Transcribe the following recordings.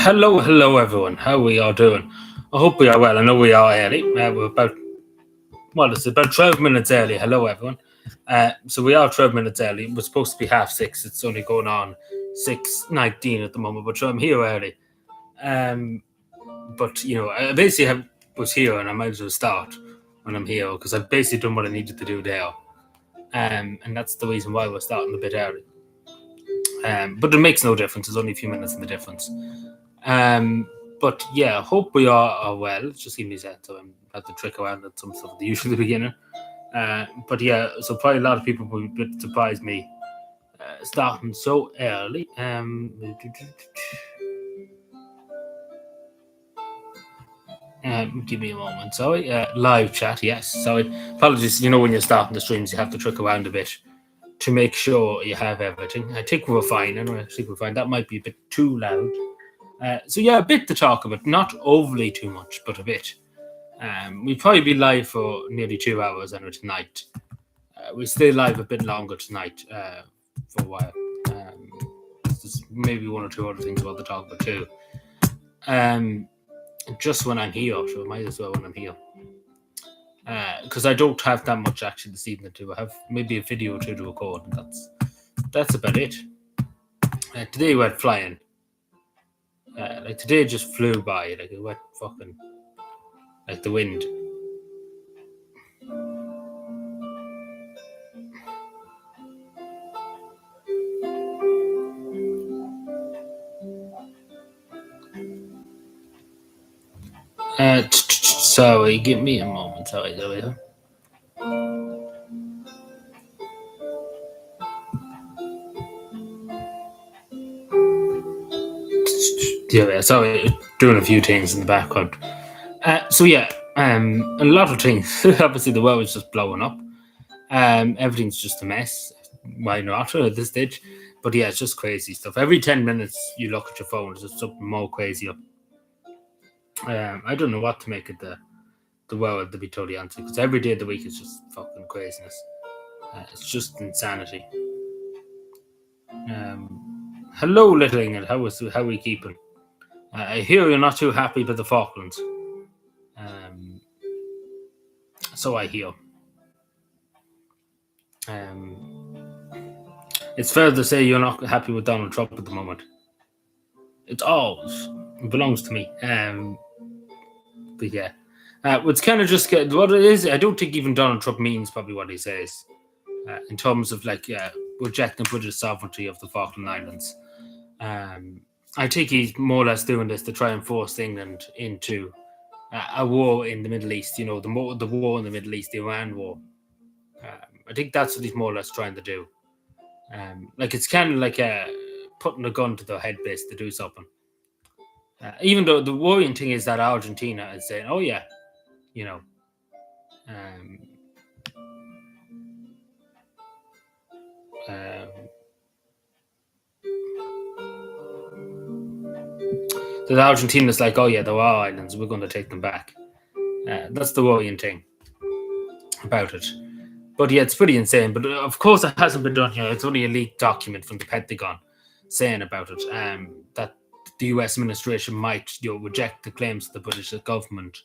Hello, everyone. How we all doing? I hope we are well. I know we are early. We're it's about 12 minutes early. Hello, everyone. So we are 12 minutes early. We're supposed to be 6:30. It's only going on 6:19 at the moment, but so I'm here early. But I basically was here, and I might as well start when I'm here because I've basically done what I needed to do there. And that's the reason why we're starting a bit early. But it makes no difference. There's only a few minutes in the difference. But yeah, hope we are well. Just give me a sec, so I have to trick around at some stuff at the usual beginning. But yeah, so probably a lot of people will be a bit surprised me starting so early. Give me a moment. Sorry. Live chat. Yes. Sorry. Apologies. When you're starting the streams, you have to trick around a bit to make sure you have everything. I think we're fine. I think we're fine. That might be a bit too loud. So yeah, a bit to talk about. Not overly too much, but a bit. We'll probably be live for nearly 2 hours tonight. We'll stay live a bit longer tonight for a while. There's maybe one or two other things we'll have to talk about too. Just when I'm here, so I might as well when I'm here. Because I don't have that much actually this evening to I have maybe a video or two to record, and that's about it. Today we went flying. Like today just flew by like a wet fucking like the wind. Sorry, give me a moment. Sorry, there we go. Yeah, sorry, doing a few things in the background. So yeah, a lot of things. Obviously, the world is just blowing up. Everything's just a mess. Why not at this stage? But yeah, it's just crazy stuff. Every 10 minutes you look at your phone, there's just something more crazy up. I don't know what to make of the world, to be totally honest, because every day of the week is just fucking craziness. It's just insanity. Hello, little England. How are we keeping? I hear you're not too happy with the Falklands. So I hear. It's fair to say you're not happy with Donald Trump at the moment. It belongs to me. But yeah. It's kind of just what it is. I don't think even Donald Trump means probably what he says in terms of rejecting British sovereignty of the Falkland Islands. I think he's more or less doing this to try and force England into a war in the Middle East. The war in the Middle East, the Iran war. I think that's what he's more or less trying to do. It's kind of like putting a gun to their head base to do something. Even though the worrying thing is that Argentina is saying, "Oh yeah, that Argentina's like, oh yeah, there are islands, we're going to take them back." That's the worrying thing about it. But yeah, it's pretty insane. But of course, it hasn't been done here. It's only a leaked document from the Pentagon saying about it that the US administration might reject the claims of the British government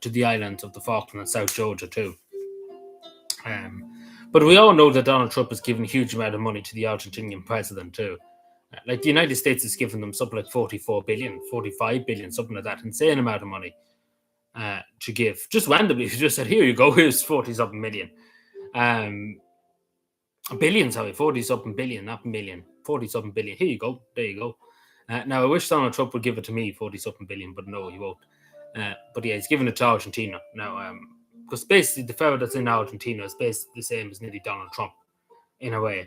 to the islands of the Falkland and South Georgia too. But we all know that Donald Trump has given a huge amount of money to the Argentinian president too. The United States has given them something like 44 billion, 45 billion, something like that, insane amount of money to give. Just randomly, he just said, here you go, here's 40-something million. 40-something billion, not million, 40-something billion. Here you go, there you go. Now, I wish Donald Trump would give it to me, 40-something billion, but no, he won't. But yeah, he's giving it to Argentina. Now, because basically the fellow that's in Argentina is basically the same as nearly Donald Trump, in a way.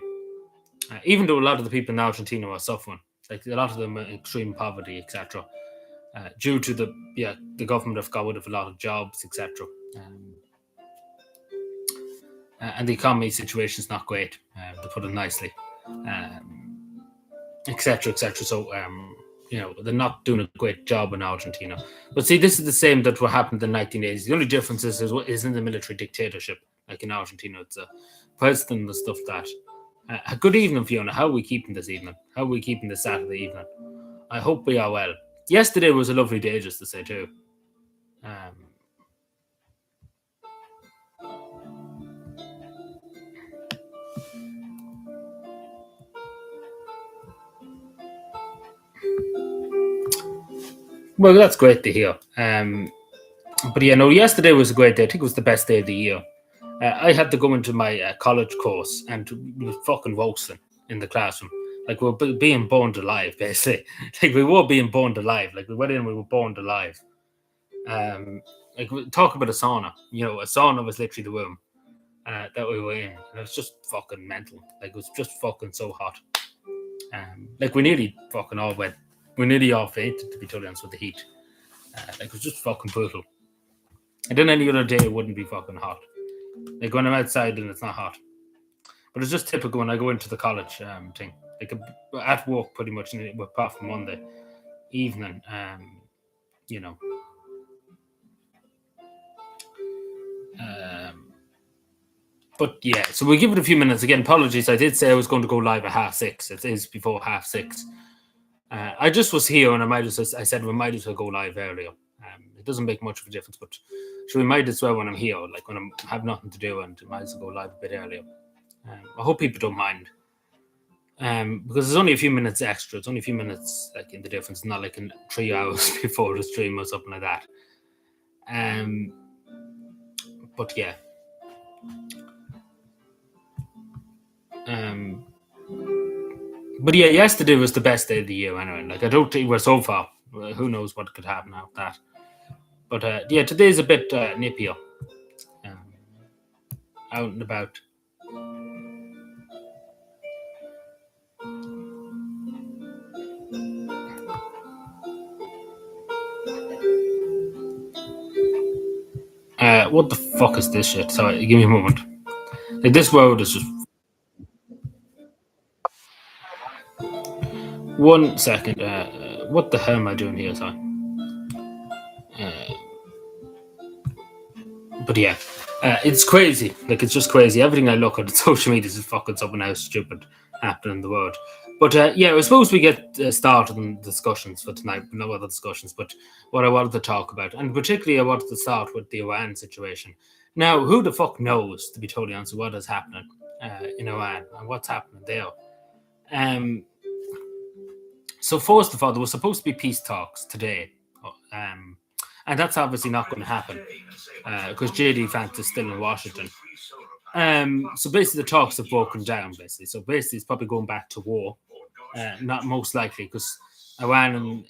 Even though a lot of the people in Argentina are suffering, like a lot of them are in extreme poverty, etc., due to the government have got rid of a lot of jobs, etc., and the economy situation is not great, to put it nicely, etc., etc. So they're not doing a great job in Argentina. But see, this is the same that what happened in the 1980s. The only difference is in the military dictatorship, like in Argentina, it's a president and stuff that. Good evening, Fiona. How are we keeping this evening? How are we keeping this Saturday evening? I hope we are well. Yesterday was a lovely day, just to say too. Well, that's great to hear. But yeah, no, yesterday was a great day. I think it was the best day of the year. I had to go into my college course, and we were fucking roasting in the classroom. Like we were being born alive, basically. Like we were being born alive. Like we went in, we were born alive. Like we talk about a sauna. You know, a sauna was literally the room that we were in, and it was just fucking mental. Like it was just fucking so hot. Like we nearly fucking all went. We nearly all fainted, to be totally honest, with the heat. Like it was just fucking brutal. And then any other day it wouldn't be fucking hot. Like when I'm outside and it's not hot. But it's just typical when I go into the college thing. Like at work pretty much, apart from Monday evening, you know. But yeah, so we'll give it a few minutes. Again, apologies. I did say I was going to go live at 6:30. It is before 6:30. I just was here, and I said we might as well go live earlier. It doesn't make much of a difference, but so we might as well when I'm here, like when I have nothing to do, and I might as well go live a bit earlier. I hope people don't mind, because it's only a few minutes extra. It's only a few minutes, like in the difference, not like in 3 hours before the stream or something like that. But yeah. But yeah, yesterday was the best day of the year anyway. Like I don't think we're so far. Who knows what could happen after that? But yeah, today's a bit nippier. Out and about. What the fuck is this shit? Sorry, give me a moment. Like this world is just. 1 second. What the hell am I doing here? Sorry. But yeah, it's crazy. Like it's just crazy. Everything I look at social media is fucking something else stupid happening in the world. But yeah, I suppose we get started in discussions for tonight. No other discussions, but what I wanted to talk about, and particularly I wanted to start with the Iran situation. Now, who the fuck knows, to be totally honest, what is happening in Iran and what's happening there? So first of all, there was supposed to be peace talks today, and that's obviously not going to happen because JD Vance is still in Washington. So basically, the talks have broken down. So basically, it's probably going back to war. Not most likely because Iran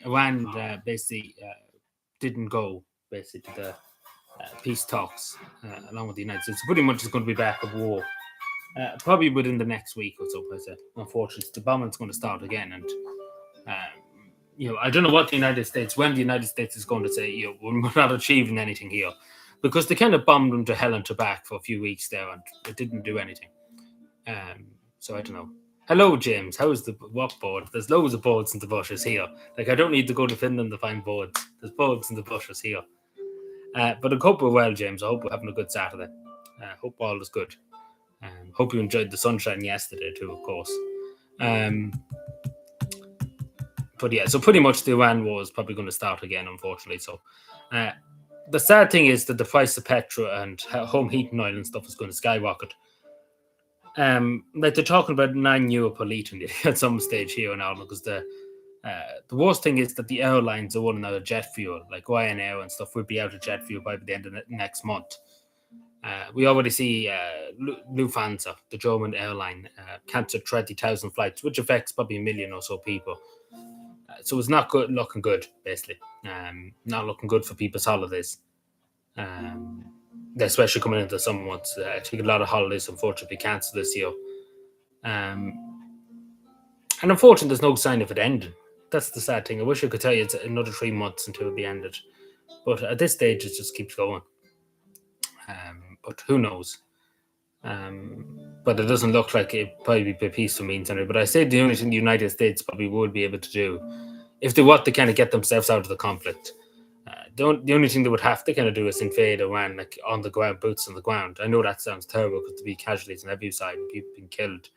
basically didn't go basically to the peace talks along with the United States. So pretty much it's going to be back at war. Probably within the next week or so. Unfortunately, the bombing's going to start again, and I don't know what when the United States is going to say, we're not achieving anything here, because they kind of bombed them to hell and to back for a few weeks there, and it didn't do anything. So I don't know. Hello, James. How's the what board? There's loads of boards in the bushes here. Like I don't need to go to Finland to find boards. There's boards in the bushes here. But I hope we're well, James. I hope we're having a good Saturday. Hope all is good. Hope you enjoyed the sunshine yesterday too, of course. But yeah, so pretty much the Iran war is probably going to start again, unfortunately. So the sad thing is that the price of petrol and home heating oil and stuff is going to skyrocket. Like they're talking about €9 per litre at some stage here now, because the worst thing is that the airlines are running out of jet fuel, like Ryanair and stuff will be out of jet fuel by the end of next month. We already see Lufthansa, the German airline, cancelled 30,000 flights, which affects probably 1 million or so people. So it's not looking good, basically. Not looking good for people's holidays. Especially coming into the summer months. I think a lot of holidays, unfortunately, cancelled this year. And unfortunately, there's no sign of it ending. That's the sad thing. I wish I could tell you it's another 3 months until it'll be ended. But at this stage, it just keeps going. But who knows? But it doesn't look like it probably be peaceful means anyway. But I say the only thing the United States probably would be able to do, if they want to kind of get themselves out of the conflict, the only thing they would have to kind of do is invade Iran, like on the ground, boots on the ground. I know that sounds terrible because there'd be casualties on every side and people being killed.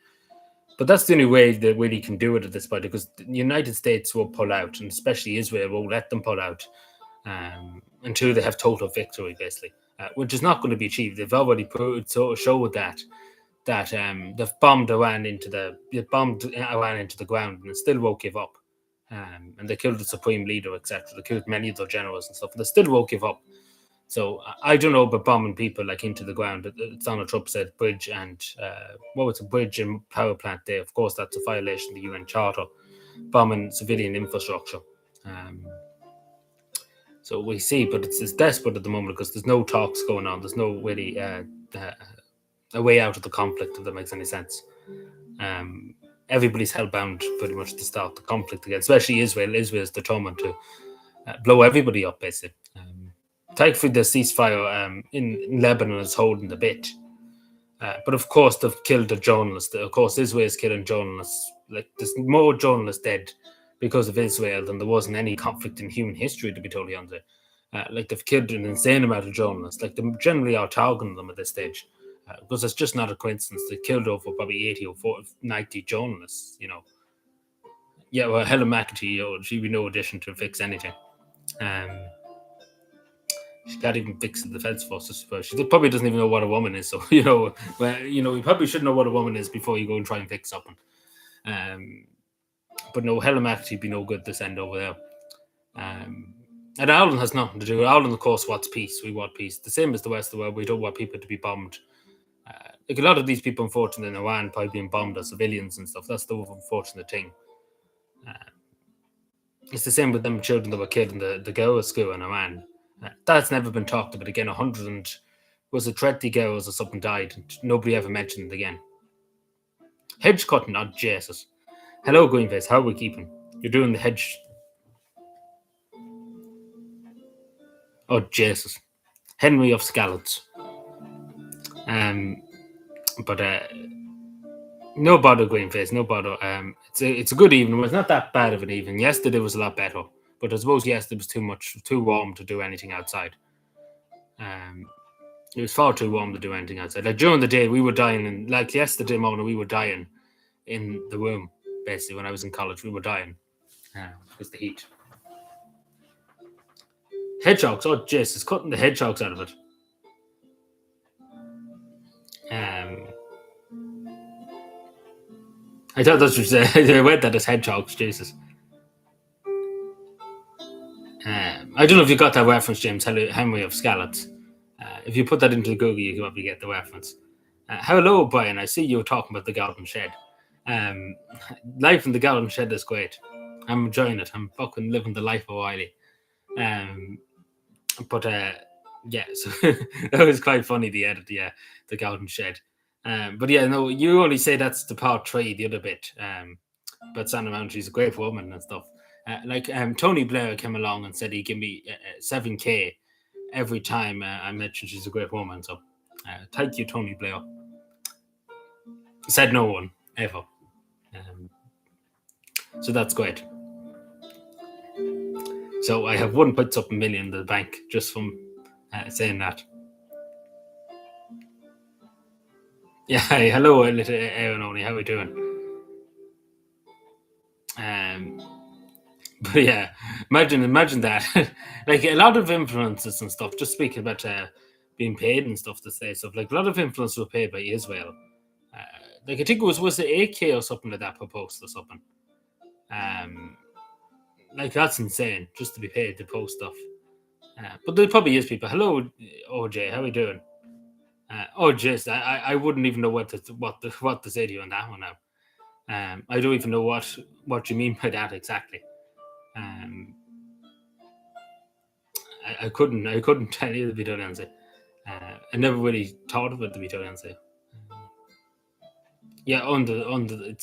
But that's the only way that really can do it at this point, because the United States will pull out, and especially Israel won't let them pull out until they have total victory, basically, which is not going to be achieved. They've already showed that they've bombed Iran into the ground, and it still won't give up. And they killed the supreme leader, etc. They killed many of their generals and stuff, and they still won't give up. So I don't know about bombing people like into the ground. Donald Trump said bridge and it's a bridge and power plant there. Of course, that's a violation of the UN Charter, bombing civilian infrastructure. So we see, but it's desperate at the moment because there's no talks going on. There's no really a way out of the conflict, if that makes any sense. Everybody's hellbound pretty much to start the conflict again, especially Israel. Israel is determined to blow everybody up, basically. Thankfully, the ceasefire in Lebanon is holding a bit. But of course, they've killed a journalist. Of course, Israel is killing journalists. Like, there's more journalists dead because of Israel than there was in any conflict in human history, to be totally honest. Like, they've killed an insane amount of journalists. Like, they generally are targeting them at this stage. Because it's just not a coincidence. They killed over probably 80 or 90 journalists, Yeah, well, Helen McEntee, she'd be no addition to fix anything. She can't even fix the defense forces. But she probably doesn't even know what a woman is. So, you probably should know what a woman is before you go and try and fix something. But no, Helen McEntee would be no good this end over there. And Ireland has nothing to do. Ireland, of course, wants peace. We want peace. The same as the rest of the world. We don't want people to be bombed. Like, a lot of these people, unfortunately, in Iran, probably being bombed as civilians and stuff. That's the unfortunate thing. It's the same with them children that were killed in the girls' school in Iran. That's never been talked about again. 20 girls or something died, and nobody ever mentioned it again. Hedge cutting, not Jesus. Hello, Greenface. How are we keeping? You're doing the hedge. Oh, Jesus. Henry of Scallops. But no bother, Greenface. No bother. It's a good evening. It's not that bad of an evening. Yesterday was a lot better. But I suppose yesterday was too warm to do anything outside. It was far too warm to do anything outside. Like, during the day, we were dying. And like yesterday morning, we were dying in the room. Basically, when I was in college, we were dying because the heat. Hedgehogs. Oh, Jesus, cutting the hedgehogs out of it. I thought that's what I read that as hedgehogs. Jesus. I don't know if you got that reference, James. Henry of Scallops. If you put that into Google, you can probably get the reference. Hello, Brian. I see you were talking about the Garden Shed. Life in the Garden Shed is great. I'm enjoying it. I'm fucking living the life of Wiley. But yeah, so that was quite funny, the edit, the Garden Shed. But yeah, no, you only say that's the part 3, the other bit. But Santa Mount, she's a great woman and stuff. Tony Blair came along and said he'd give me $7,000 every time I mentioned she's a great woman. So thank you, Tony Blair. Said no one, ever. So that's great. So I have 1.something million in the bank just from saying that. Yeah, hi, hello, little Aaron Only. How are we doing? But yeah, imagine that. Like, a lot of influencers and stuff, just speaking about being paid and stuff to say stuff, like, a lot of influencers were paid by Israel. Like, I think was it 8K or something like that per post or something. Like, that's insane, just to be paid to post stuff. But there probably is people. Hello, OJ, how are we doing? Just I wouldn't even know what to say to you on that one now. I don't even know what you mean by that exactly. I couldn't tell you, to be totally honest. I never really thought of it, to be totally honest. Yeah, on the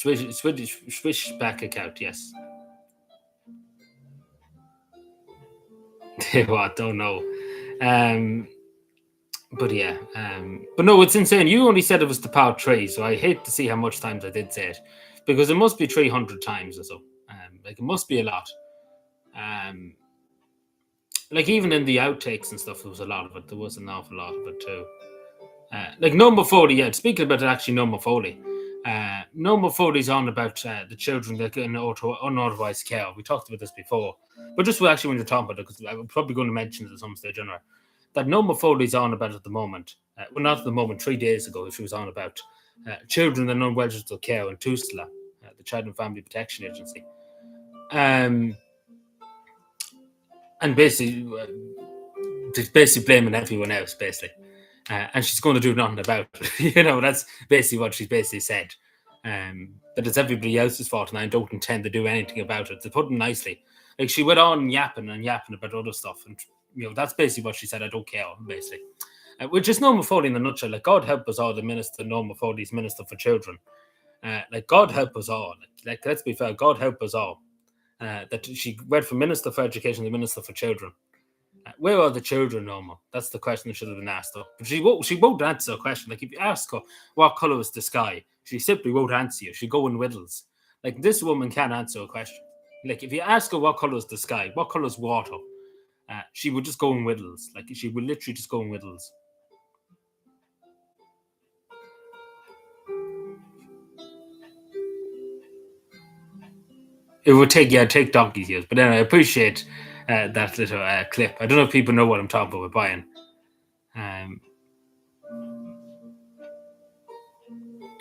Swish back account, yes. Well, I don't know. But yeah, but no, it's insane. You only said it was the part 3, so I hate to see how much times I did say it, because it must be 300 times or so. Like, it must be a lot. Like, even in the outtakes and stuff, there was a lot of it. There was an awful lot of it too. Like, Norma Foley, yeah. Speaking about it, actually, Norma Foley, Normal Foley's on about the children that get unauthorized care. We talked about this before, but just actually when you're talking about it, because I'm probably going to mention it at some stage, anyway, that Normal Foley's on about at the moment. Well, not at the moment. 3 days ago, she was on about children in unregistered care in Tusla, the Child and Family Protection Agency. And basically, she's basically blaming everyone else, basically. And she's going to do nothing about it. That's basically what she's basically said. That it's everybody else's fault, and I don't intend to do anything about it. To put it nicely, like she went on yapping about other stuff, and that's basically what she said. I don't care, basically. Which is Norma Foley in a nutshell. Like, God help us all, the minister, Norma Foley's Minister for Children. Like, God help us all. Like, let's be fair, God help us all. That she went from Minister for Education to Minister for Children. Where are the children, Norma? That's the question that should have been asked her. But she won't answer a question. Like, if you ask her what colour is the sky, she simply won't answer you. She'll go in riddles. Like, this woman can't answer a question. Like, if you ask her what colour is the sky, what colour is water, she would just go in riddles. Like, she would literally just go in riddles. It would take donkey's years. But anyway, I appreciate that little clip. I don't know if people know what I'm talking about with Brian.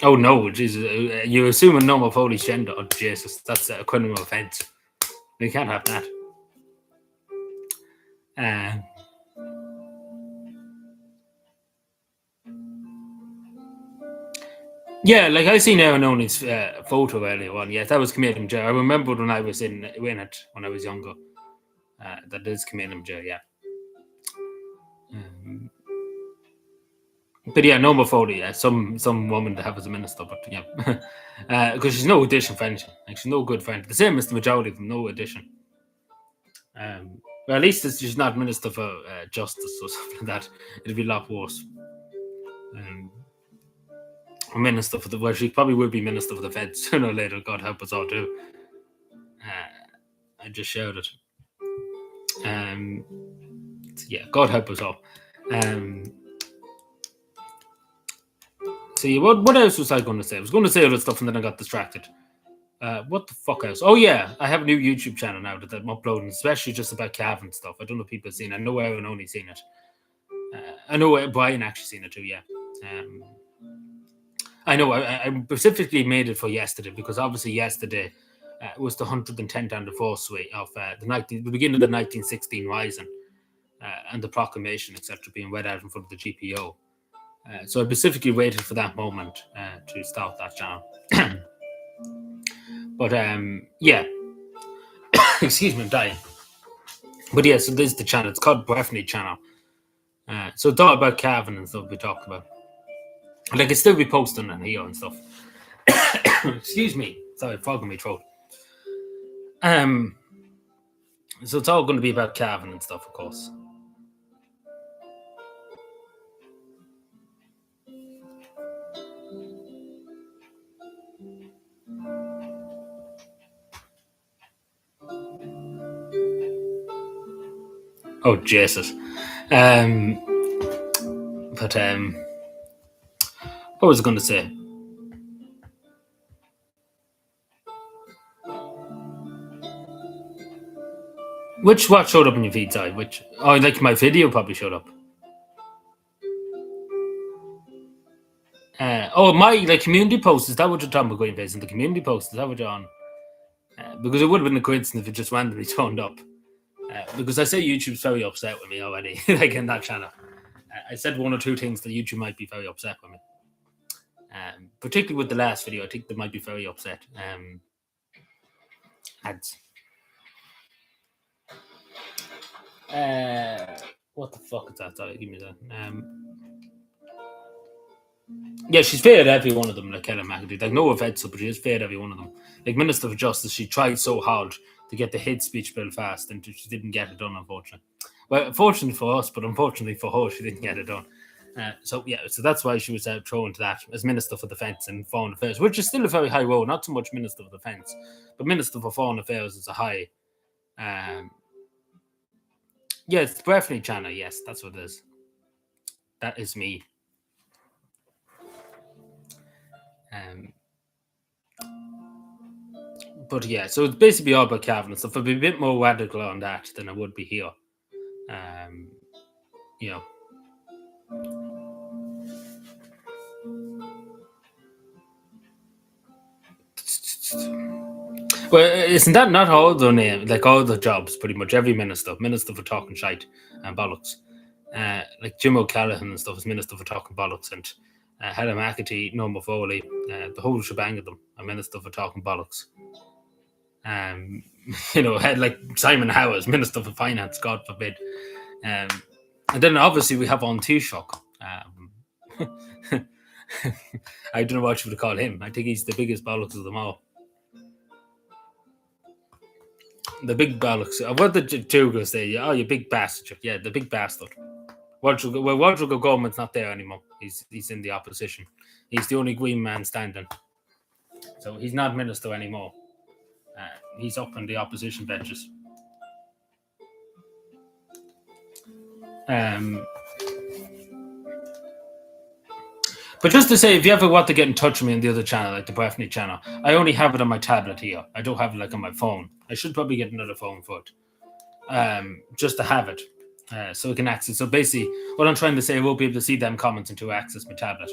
Oh no, Jesus! You're assuming Norma Foley's gender. Oh Jesus, that's a criminal offence. We can't have that. Yeah, like I seen Aaron Only's photo earlier on. Yeah, that was Comedian Joe. I remember when I was in it when I was younger. That is Comedian Joe. Yeah. But yeah, Norma Foley, yeah, some woman to have as a minister, but yeah, because she's no addition for anything. Like, she's no good friend. The same as the majority of them, no addition. Well, at least she's not minister for justice or something like that. It'd be a lot worse. Minister for well, she probably will be minister for the feds sooner or later. God help us all too. I just shared it. Yeah, God help us all. See, what else was I going to say? I was going to say other stuff and then I got distracted. What the fuck else? Oh yeah, I have a new YouTube channel now that I'm uploading, especially just about cavan stuff. I don't know if people have seen it. I know Aaron only seen it. I know Brian actually seen it too. Yeah. I know. I specifically made it for yesterday because obviously yesterday was the 110th anniversary of the beginning of the 1916 Rising and the proclamation, etc., being read out in front of the GPO. So I specifically waited for that moment to start that channel. But yeah, excuse me, I'm dying. But yeah, so this is the channel. It's called Breffney Channel. So it's all about cavan and stuff we talked about. And I can still be posting on here and stuff. Excuse me. Sorry, fogging my throat. So it's all going to be about cavan and stuff, of course. Oh Jesus. But what was I going to say? What showed up in your feed? Sorry, like my video probably showed up. My community post, is that what you're talking about, Green Face? In the community post, is that what you're on? Because it would have been a coincidence if it just randomly turned up. Because I say YouTube's very upset with me already, like in that channel. I said one or two things that YouTube might be very upset with me. Particularly with the last video, I think they might be very upset. Ads. What the fuck is that? Sorry, give me that. Yeah, she's fair to every one of them, like Helen McAdoo. Like, no offense, but she is fair to every one of them. Like, Minister for Justice, she tried so hard to get the hate speech bill passed, and she didn't get it done, unfortunately. Well, fortunately for us, but unfortunately for her, she didn't get it done. So that's why she was thrown to that as Minister for Defence and Foreign Affairs, which is still a very high role, not so much Minister for Defence, but Minister for Foreign Affairs is a high. Yeah, it's the Breffney channel, yes, that's what it is. That is me. But yeah, so it's basically all about cavan and stuff. I'd be a bit more radical on that than I would be here. Um, you know. Well, isn't that not all the name? Like all the jobs, pretty much every minister for talking shite and bollocks. Like Jim O'Callaghan and stuff is minister for talking bollocks, and Helen McAtee, Norma Foley, the whole shebang of them are minister for talking bollocks. Had like Simon Howes, minister for finance, God forbid. And then obviously we have on Taoiseach. I don't know what you would call him. I think he's the biggest bollocks of them all. The big bollocks. What the two going to say? Oh, you big bastard. Yeah, the big bastard. Wardrobe Gorman's not there anymore. He's in the opposition. He's the only green man standing. So he's not minister anymore. He's up on the opposition benches. But just to say, if you ever want to get in touch with me on the other channel, like the Breffney channel, I only have it on my tablet here. I don't have it like on my phone. I should probably get another phone for it, just to have it, so we can access. So basically, what I'm trying to say, I won't be able to see them comments until I access my tablet,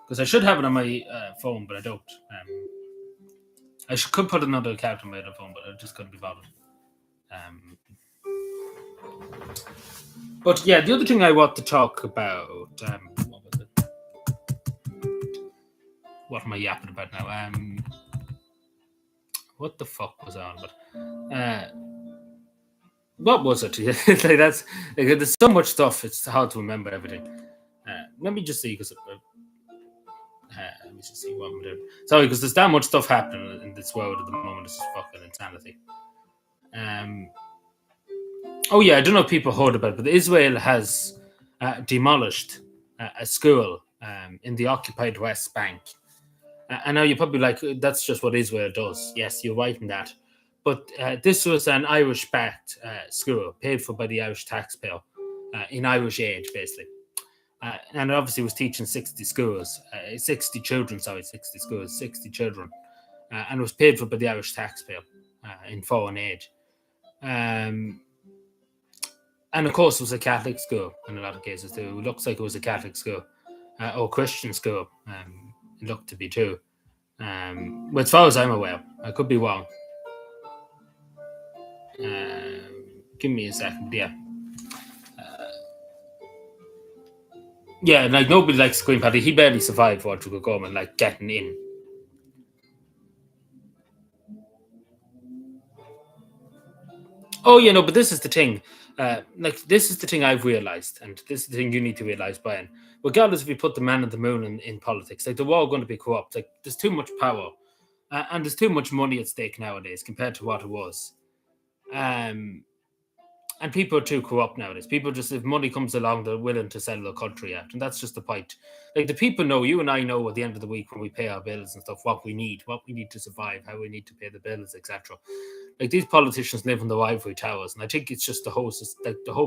because I should have it on my phone, but I don't. Could put another account on my other phone, but I just couldn't be bothered. But yeah, the other thing I want to talk about. What was it? What am I yapping about now? What the fuck was I on? But what was it? Like that's like, there's so much stuff. It's hard to remember everything. Let me just see, because let me just see what I'm doing. Sorry, because there's that much stuff happening in this world at the moment. This is fucking insanity. Oh yeah, I don't know if people heard about it, but Israel has demolished a school in the occupied West Bank. I know you're probably like, that's just what Israel does. Yes, you're right in that. But this was an Irish-backed school, paid for by the Irish taxpayer, in Irish aid, basically. And it obviously was teaching 60 schools, 60 children, 60 schools, 60 children. And it was paid for by the Irish taxpayer in foreign aid. And of course, it was a Catholic school in a lot of cases too. It looks like it was a Catholic school or Christian school. It looked to be too. Well, as far as I'm aware, I could be wrong. Give me a second. Yeah. Yeah, like nobody likes Green Party. He barely survived Roger Gorman, like getting in. Oh, yeah, no, but this is the thing. This is the thing I've realized, and this is the thing you need to realize, Brian. Regardless if you put the man on the moon in politics, like they're all going to be corrupt. Like there's too much power, and there's too much money at stake nowadays compared to what it was. And people are too corrupt nowadays. People just, if money comes along, they're willing to sell their country out, and that's just the point. Like the people know, you and I know at the end of the week when we pay our bills and stuff, what we need to survive, how we need to pay the bills, etc. Like these politicians live in the ivory towers, and I think it's just the whole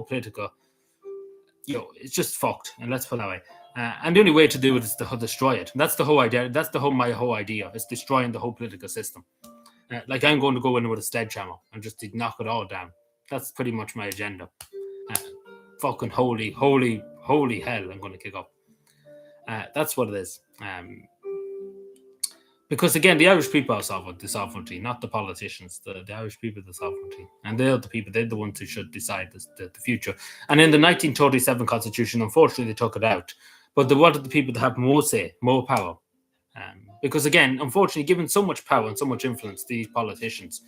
political, it's just fucked. And let's put it that way. And the only way to do it is to destroy it. And that's the whole idea. That's my whole idea. It's destroying the whole political system. Like I'm going to go in with a sledgehammer and just knock it all down. That's pretty much my agenda. Fucking holy hell, I'm going to kick up. That's what it is. Because again, the Irish people are the sovereignty, not the politicians. The Irish people are the sovereignty. And they're the people, they're the ones who should decide the future. And in the 1937 Constitution, unfortunately, they took it out. But they wanted the people to have more say, more power. Because again, unfortunately, given so much power and so much influence to these politicians,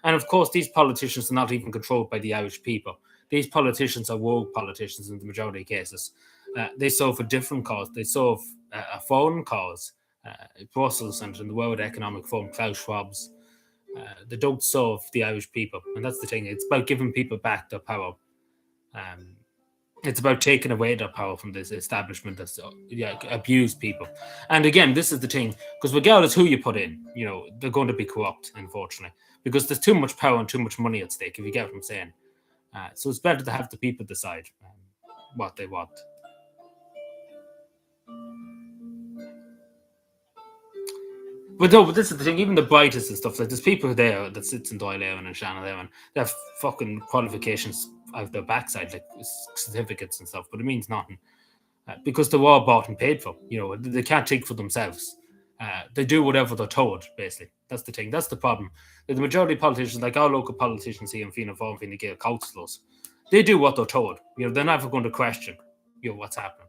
and of course, these politicians are not even controlled by the Irish people. These politicians are rogue politicians in the majority of cases. They serve a different cause. They serve a foreign cause, Brussels and in the World Economic Forum, Klaus Schwab's. They don't serve the Irish people. And that's the thing. It's about giving people back their power. It's about taking away their power from this establishment that's abuse people. And again, this is the thing, because regardless who you put in, they're going to be corrupt, unfortunately, because there's too much power and too much money at stake, if you get what I'm saying. So it's better to have the people decide what they want. But no, but this is the thing. Even the brightest and stuff, like there's people there that sits in Doyle Ewan and Shannon Ewan. They have fucking qualifications out their backside, like certificates and stuff. But it means nothing because they were all bought and paid for. They can't think for themselves. They do whatever they're told. Basically, that's the thing. That's the problem. The majority of politicians, like our local politicians here in Fianna Fáil, Fianna Gael councillors, they do what they're told. They're never going to question, what's happening.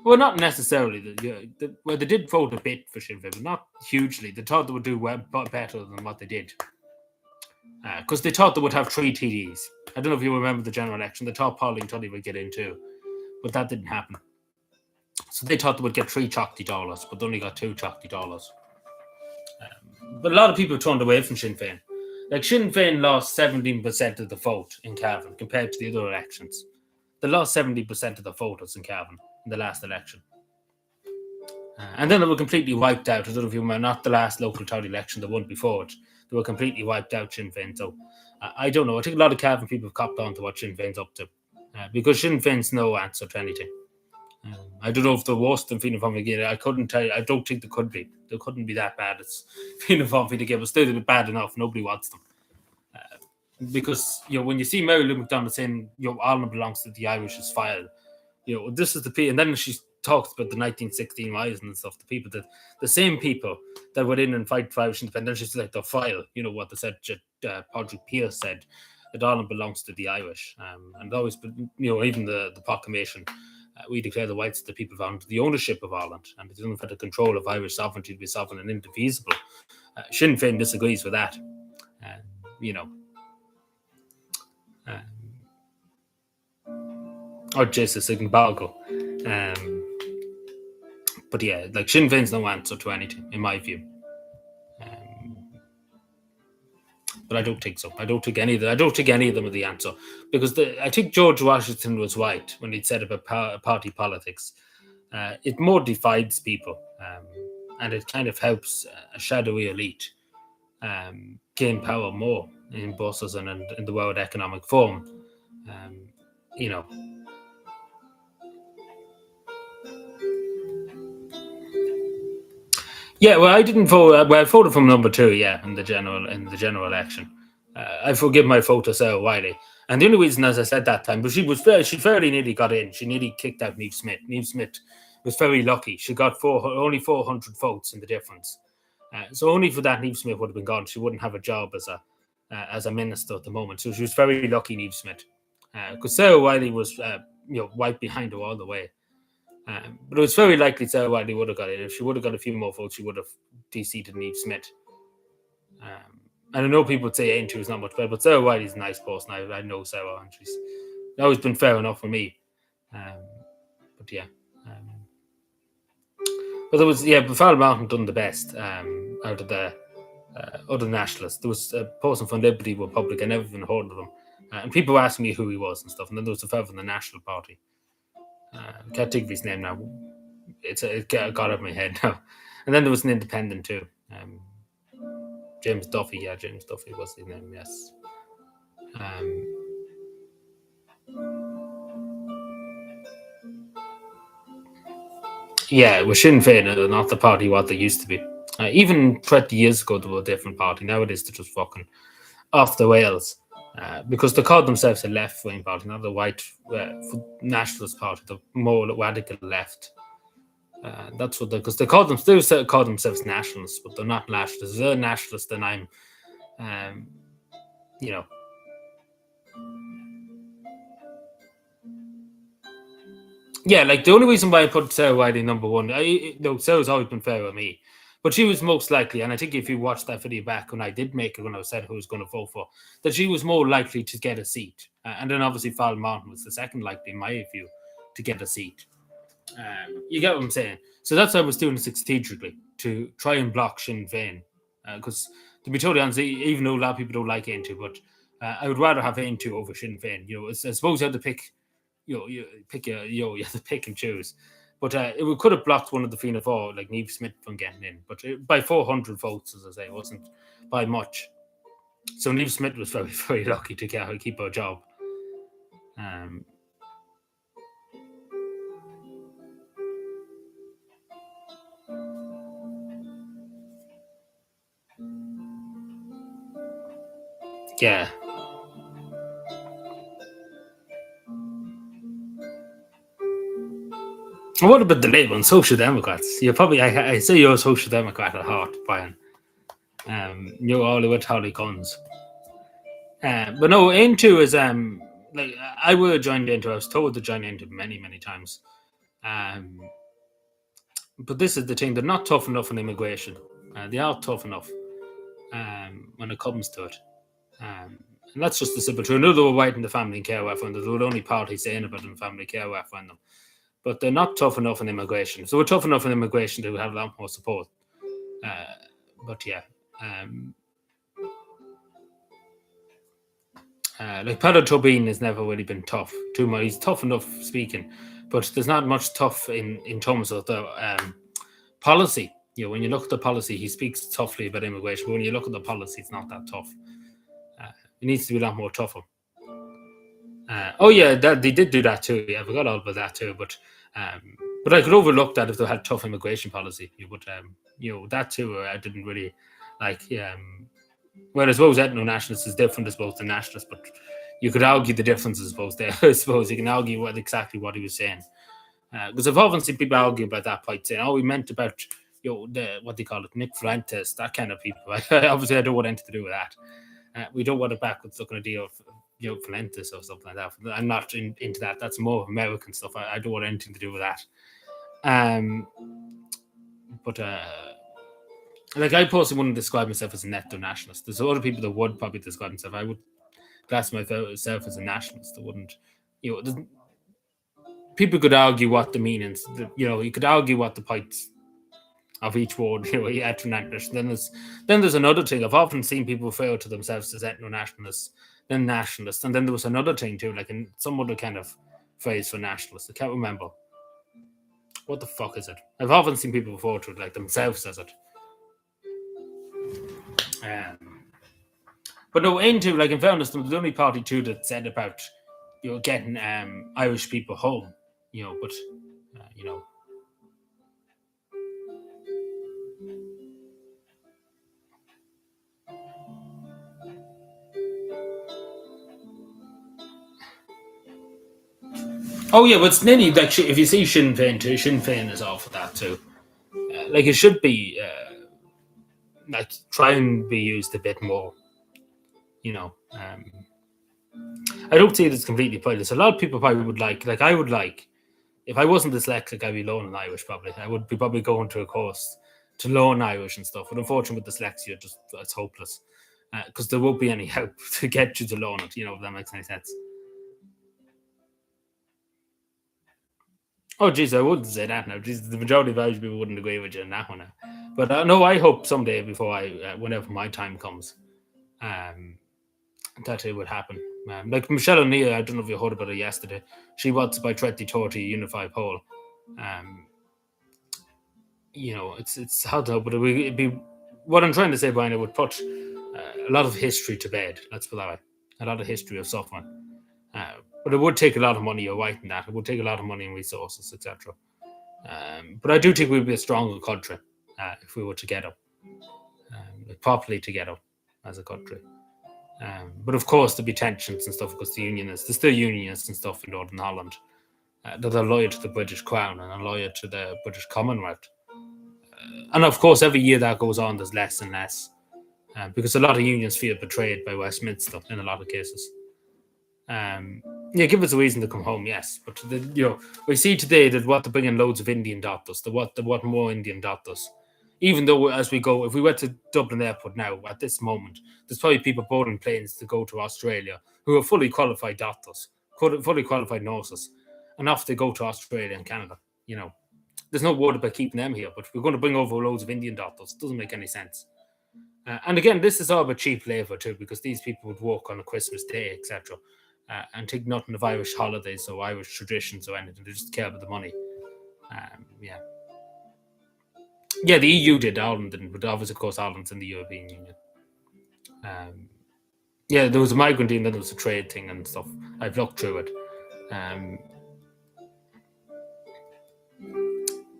Well, not necessarily. They did vote a bit for Sinn Féin, but not hugely. They thought they would do better than what they did. Because they thought they would have 3 TDs. I don't know if you remember the general election. They thought Pauline Tully would get in too, but that didn't happen. So they thought they would get 3 Chocty dollars, but they only got 2 Chocty dollars. But a lot of people turned away from Sinn Féin. Like Sinn Féin lost 17% of the vote in Cavan compared to the other elections. They lost 70% of the voters in Cavan in the last election. And then they were completely wiped out. I don't know if you remember, not the last local town election, the one before it. They were completely wiped out, Sinn Féin. So I don't know. I think a lot of Cavan people have copped on to what Sinn Féin's up to. Because Sinn Féin's no answer to anything. I don't know if they're worse than Fianna Fáil again. I couldn't tell you. I don't think they could be. They couldn't be that bad. It's Fianna Fáil again, but still bad enough. Nobody wants them. Because when you see Mary Lou McDonald saying Ireland belongs to the Irish's file, this is the and then she talks about the 1916 rising and stuff. The same people that went in and fight for Irish independence, she's like the file. What they said. Patrick Pearse said that Ireland belongs to the Irish, and always, even the proclamation. We declare the rights of the people under the ownership of Ireland, and it doesn't have the control of Irish sovereignty to be sovereign and indivisible. Sinn Féin disagrees with that. Or Jesus embargo. But yeah, like Sinn Féin's no answer to anything, in my view. But I don't think so. I don't think any of them are the answer, because I think George Washington was right when he said about party politics. It more divides people, and it kind of helps a shadowy elite gain power more in Brussels and in the World Economic Forum. Yeah, well, I didn't vote. Well, I voted from number 2. Yeah, in the general election. I forgive my vote to Sarah Wiley, and the only reason, as I said that time, but she fairly nearly got in. She nearly kicked out Niamh Smith. Niamh Smith was very lucky. She got only 400 votes in the difference. So only for that, Niamh Smith would have been gone. She wouldn't have a job as a minister at the moment. So she was very lucky, Niamh Smith, because Sarah Wiley was right behind her all the way. But it was very likely Sarah Wiley would have got it. If she would have got a few more votes, she would have de-seated Niamh Smith. And I know people would say Aintree was not much better, but Sarah Wiley's a nice person. I know Sarah, and she's always been fair enough for me. But yeah. But there was, but Farrell Mountain done the best out of the other nationalists. There was a person from Liberty Republic. I never even heard of him. And people were asking me who he was and stuff. And then there was a fellow from the National Party. Can't think of his name now. It got out of my head now. And then there was an independent too. James Duffy. Yeah, James Duffy was his name, yes. Yeah, it was Sinn Féin, not the party what they used to be. Even 20 years ago, they were a different party. Nowadays, they're just fucking off the rails. Because they called themselves a left-wing party, not a white nationalist party, the more radical left. That's what because they call themselves nationalists, but they're not nationalists. If they're nationalists, then I'm, Yeah, like the only reason why I put Sarah Wiley number 1, Sarah's always been fair with me, but she was most likely, and I think if you watched that video back when I did make it, when I said who I was going to vote for, that she was more likely to get a seat. And then obviously Farrell Mountain was the second likely, in my view, to get a seat. You get what I'm saying? So that's why I was doing it strategically, to try and block Sinn Féin. Because to be totally honest, even though a lot of people don't like Aintree, but I would rather have Aintree over Sinn Féin. I suppose you have to pick, you have to pick and choose. But it could have blocked one of the Fianna Fáil, like Niamh Smith, from getting in. But by 400 votes, as I say, it wasn't by much. So Niamh Smith was very, very lucky to keep her job. Yeah. And what about the label on Social Democrats? You probably, I say you're a Social Democrat at heart, Brian. You're all with Holly Guns. But no, Into is like I would have joined Into. I was told to join Into many times. Um, but this is the thing: they're not tough enough on immigration. They are tough enough when it comes to it. And that's just the simple truth. I know they were white in the family care welfare, and they were the only party saying about in family care welfare them. But they're not tough enough in immigration. So we're tough enough in immigration to have a lot more support. But yeah, like Paolo Tobin has never really been tough. Too much. He's tough enough speaking, but there's not much tough in terms of the policy. You know, when you look at the policy, he speaks toughly about immigration. But when you look at the policy, it's not that tough. It needs to be a lot more tougher. Oh yeah, they did do that too. Yeah, I forgot all about that too. But I could overlook that if they had tough immigration policy. But that too, I didn't really like. Well, I suppose ethno-nationalist is different, I suppose, to nationalist, but you could argue the differences, I suppose. There, I suppose you can argue exactly what he was saying, because I've often seen people argue about that point, saying, "Oh, we meant about the what they call it, Nick Fuentes, that kind of people." Obviously, I don't want anything to do with that. We don't want a backwards looking idea of Fuentes or something like that. I'm not into that. That's more American stuff. I don't want anything to do with that. But like I personally wouldn't describe myself as a ethno-nationalist. There's other people that would probably describe themselves. I would class myself as a nationalist. I wouldn't, people could argue what the meanings, you could argue what the points of each word, ethno-nationalist. Then there's another thing. I've often seen people refer to themselves as ethno-nationalists, then nationalists, and then there was another thing too, like in some other kind of phrase for nationalists. I can't remember. What the fuck is it? I've often seen people refer to it like themselves as it. But no, into like in fairness, the only party too that said about getting Irish people home, but oh yeah, but it's nearly like if you see Sinn Féin too, Sinn Féin is all for that too. Like it should be like try and be used a bit more. I don't see it as completely pointless. A lot of people probably would like I would like, if I wasn't dyslexic, I'd be learning Irish probably. I would be probably going to a course to learn Irish and stuff. But unfortunately, with dyslexia, it's hopeless because there won't be any help to get you to learn it. If that makes any sense. Oh, geez, I wouldn't say that now. Geez, the majority of Irish people wouldn't agree with you on that one. But no, I hope someday before whenever my time comes, that it would happen. Like Michelle O'Neill, I don't know if you heard about her yesterday. She wants by 2030 a unified Pole. It's hard to know, but it'd be what I'm trying to say, Brian. It would put a lot of history to bed. Let's put that way. A lot of history of suffering. But it would take a lot of money. You're right in that. It would take a lot of money and resources, etc. But I do think we'd be a stronger country if we were together, properly together as a country. But of course, there'd be tensions and stuff because there's still unionists and stuff in Northern Holland that are loyal to the British Crown and are loyal to the British Commonwealth. And of course, every year that goes on, there's less and less because a lot of unions feel betrayed by Westminster in a lot of cases. Give us a reason to come home, yes. But we see today that what they're bringing loads of Indian doctors. They want more Indian doctors. Even though as we go, if we went to Dublin Airport now at this moment, there's probably people boarding planes to go to Australia who are fully qualified doctors, fully qualified nurses, and off they go to Australia and Canada. There's no word about keeping them here, but we're going to bring over loads of Indian doctors. It doesn't make any sense. And again, this is all about cheap labour too, because these people would work on a Christmas day, etc. And take nothing of Irish holidays or Irish traditions or anything. They just care about the money. Yeah, the EU did. Ireland didn't, but obviously, of course, Ireland's in the European Union. There was a migrant and then there was a trade thing and stuff. I've looked through it.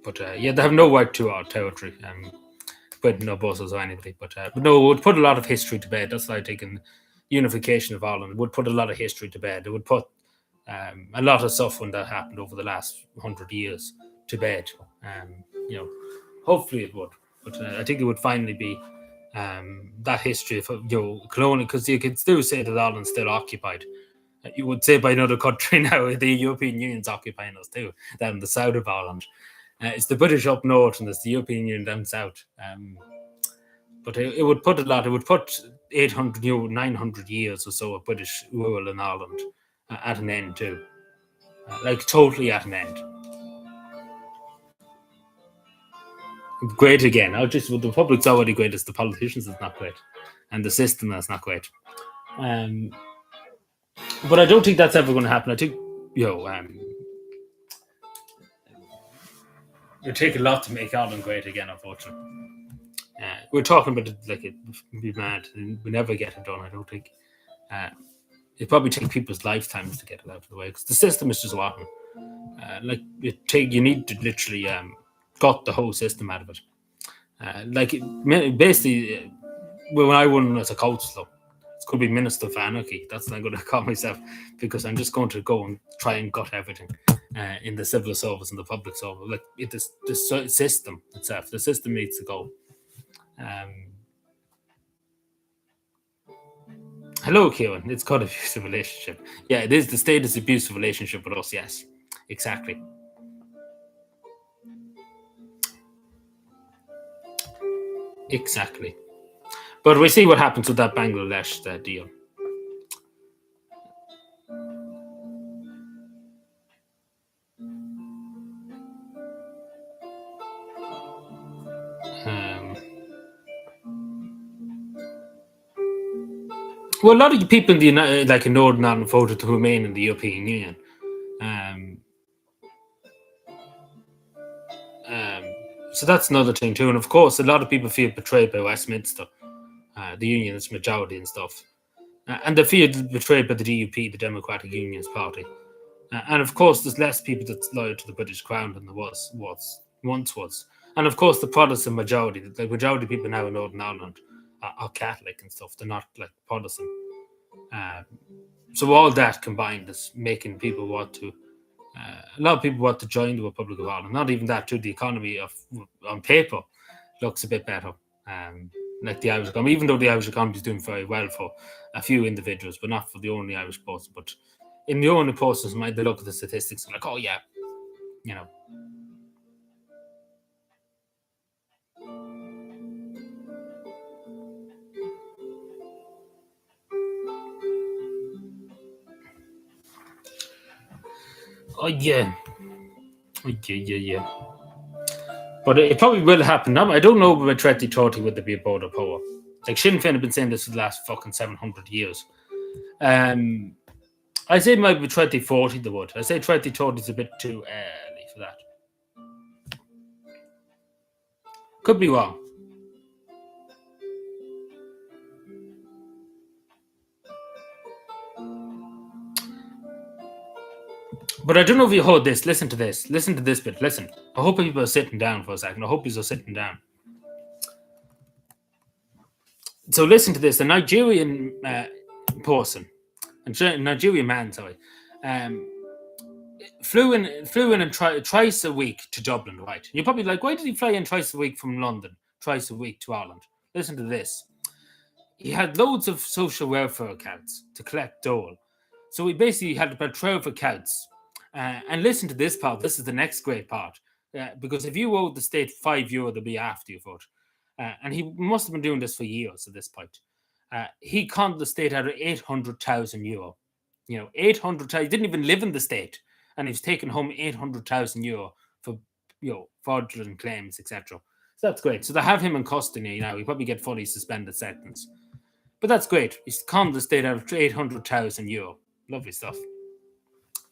But they have no right to our territory. But no buses or anything. But no, it would put a lot of history to bed. That's what I think. And unification of Ireland. It would put a lot of history to bed. It would put a lot of suffering that happened over the last 100 years to bed. Hopefully it would. But I think it would finally be that history of colonial, because you could still say that Ireland's still occupied. You would say by another country now, the European Union's occupying us too, down in the south of Ireland. It's the British up north and it's the European Union down south. But it would put a lot. It would put 800, 900 years or so of British rule in Ireland at an end too, like totally at an end. Great again. The public's already great. It's the politicians that's not great, and the system that's not great. But I don't think that's ever going to happen. I think it take a lot to make Ireland great again. Unfortunately, we're talking about it like it'd be mad. We never get it done. I don't think. It probably take people's lifetimes to get it out of the way because the system is just rotten. You need to literally got the whole system out of it. Basically, when I run as a councillor, it's going to be Minister for Anarchy. That's what I'm going to call myself because I'm just going to go and try and gut everything in the civil service and the public service. Like the system itself, the system needs to go. Hello, Kieran. It's called abusive relationship. Yeah, it is. The state is abusive relationship with us. Yes, exactly. Exactly. But we see what happens with that Bangladesh deal. Well, a lot of people in in Northern Ireland voted to remain in the European Union. So that's another thing too. And of course, a lot of people feel betrayed by Westminster, the unionist majority and stuff. And they feel betrayed by the DUP, the Democratic Unionist Party. And of course, there's less people that's loyal to the British Crown than there once was. And of course, the Protestant majority, the majority of people now in Northern Ireland are Catholic and stuff. They're not like Protestant. So all that combined is making people want to. A lot of people want to join the Republic of Ireland. Not even that, too. The economy on paper looks a bit better. Like the Irish economy, even though the Irish economy is doing very well for a few individuals, but not for the only Irish person. But in the only person's mind, they look at the statistics and like, oh yeah, Oh yeah. But it probably will happen. I don't know about 2030 would there be a border power. Like Sinn Féin have been saying this for the last fucking 700 years. I say maybe 2040 they would. I say 2030 is a bit too early for that. Could be wrong. But I don't know if you heard this. Listen to this. Listen to this bit. Listen. I hope people are sitting down for a second. I hope you are sitting down. So listen to this. A Nigerian person, a Nigerian man, sorry, flew in and twice a week to Dublin, right? You're probably like, why did he fly in twice a week from London, twice a week to Ireland? Listen to this. He had loads of social welfare accounts to collect dole. So he basically had about 12 accounts. And listen to this part. This is the next great part. Because if you owed the state €5, they'll be after you for it. And he must have been doing this for years at this point. He conned the state out of €800,000. 800,000. He didn't even live in the state. And he's taken home €800,000 for, fraudulent claims, etc. So that's great. So they have him in custody now. He'll probably get fully suspended sentence. But that's great. He's conned the state out of €800,000. Lovely stuff.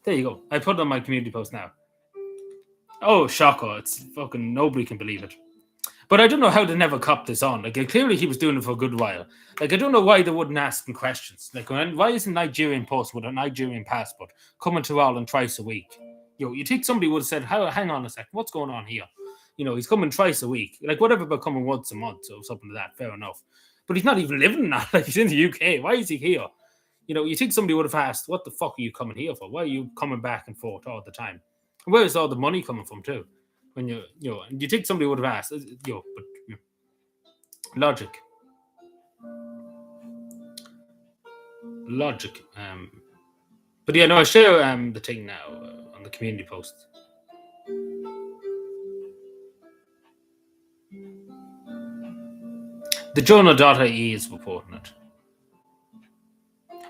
There you go. I put it on my community post now. Oh, shocker. It's fucking nobody can believe it. But I don't know how they never copped this on. Like, clearly he was doing it for a good while. Like, I don't know why they wouldn't ask him questions. Like, why is a Nigerian person with a Nigerian passport coming to Ireland twice a week? You think somebody would have said, hang on a second, what's going on here? He's coming twice a week. Like, whatever about coming once a month or something like that, fair enough. but he's not even living in that. Like, he's in the UK. Why is he here? You know, you think somebody would have asked, what the fuck are you coming here for? Why are you coming back and forth all the time? And where is all the money coming from too? When you know, and you think somebody would have asked, but logic. But yeah, no, I share the thing now on the community post. The journal.ie is reporting it.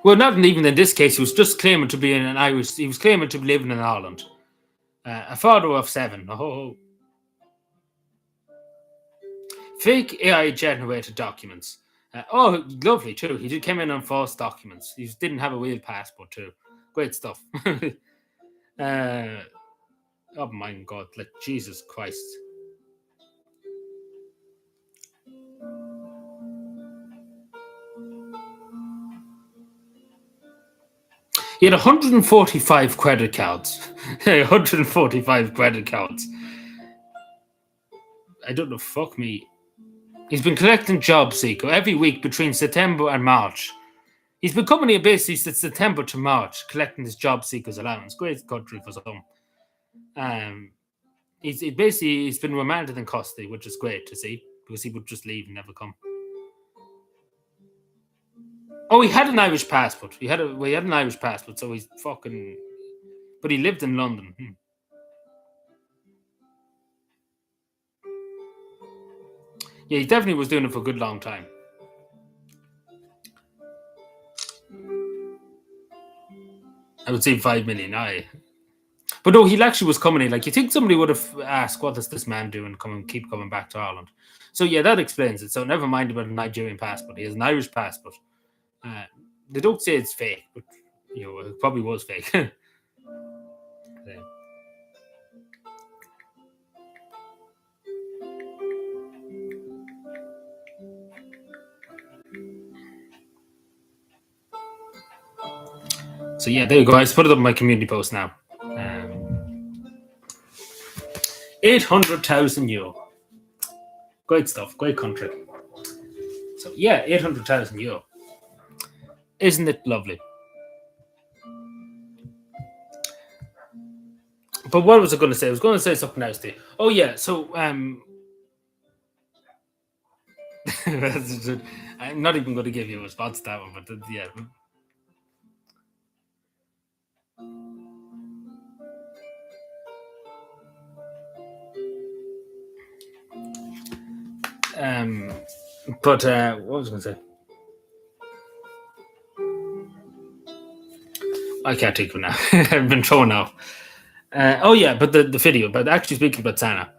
Well, not even in this case. He was just claiming to be an Irish. He was claiming to be living in Ireland. A father of 7. Oh. Fake AI generated documents. Lovely too. He came in on false documents. He didn't have a real passport too. Great stuff. Oh my God! Like, Jesus Christ. He had 145 credit cards. 145 credit cards. I don't know. Fuck me. He's been collecting job seeker every week between September and March. He's been coming here basically since September to March, collecting his job seekers allowance. Great country for some. He's been remanded in custody, which is great to see, because he would just leave and never come. Oh, he had an Irish passport. He had an Irish passport, so he's fucking. But he lived in London. Yeah, he definitely was doing it for a good long time. I would say 5 million. But no, he actually was coming in. Like, you think somebody would have asked, what does this man do, and keep coming back to Ireland? So yeah, that explains it. So never mind about a Nigerian passport. He has an Irish passport. They don't say it's fake, but it probably was fake. So yeah, there you go. I just put it up on my community post now. 800,000 euro. Great stuff. Great country. So yeah, 800,000 euro. Isn't it lovely? But what was I going to say? I was going to say something else to you. Oh yeah, so I'm not even going to give you a response to that one, but yeah. But what was I going to say? I can't think of it now. I've been thrown off. Oh yeah, but the video. But actually speaking about Sana,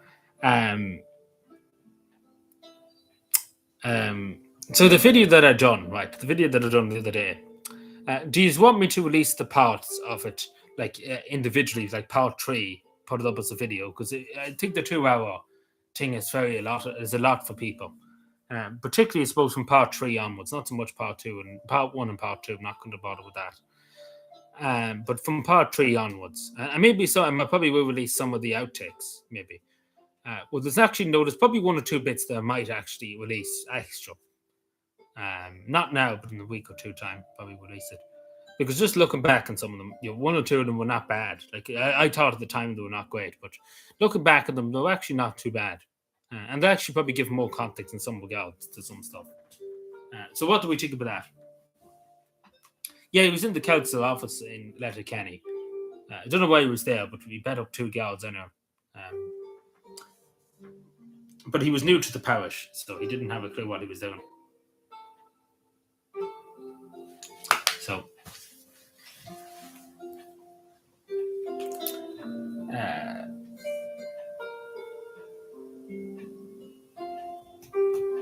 so the video that I done, right? The video that I done the other day. Do you want me to release the parts of it, like individually, like part 3, put it up as a video? Because I think the 2-hour thing is a lot for people. Particularly, I suppose, from part 3 onwards, not so much part 2 and part 1 and part 2. I'm not going to bother with that. But from part 3 onwards, and maybe so, I probably will release some of the outtakes. Maybe. Well, there's probably 1 or 2 bits that I might actually release extra. Not now, but in a week or 2 time, probably release it. Because just looking back on some of them, 1 or 2 of them were not bad. Like I thought at the time they were not great, but looking back at them, they were actually not too bad. And they actually probably give more context than some regards to some stuff. So what do we think about that? Yeah, he was in the council office in Letterkenny. I don't know why he was there, but we bet up 2 girls in her. But he was new to the parish, so he didn't have a clue what he was doing. So,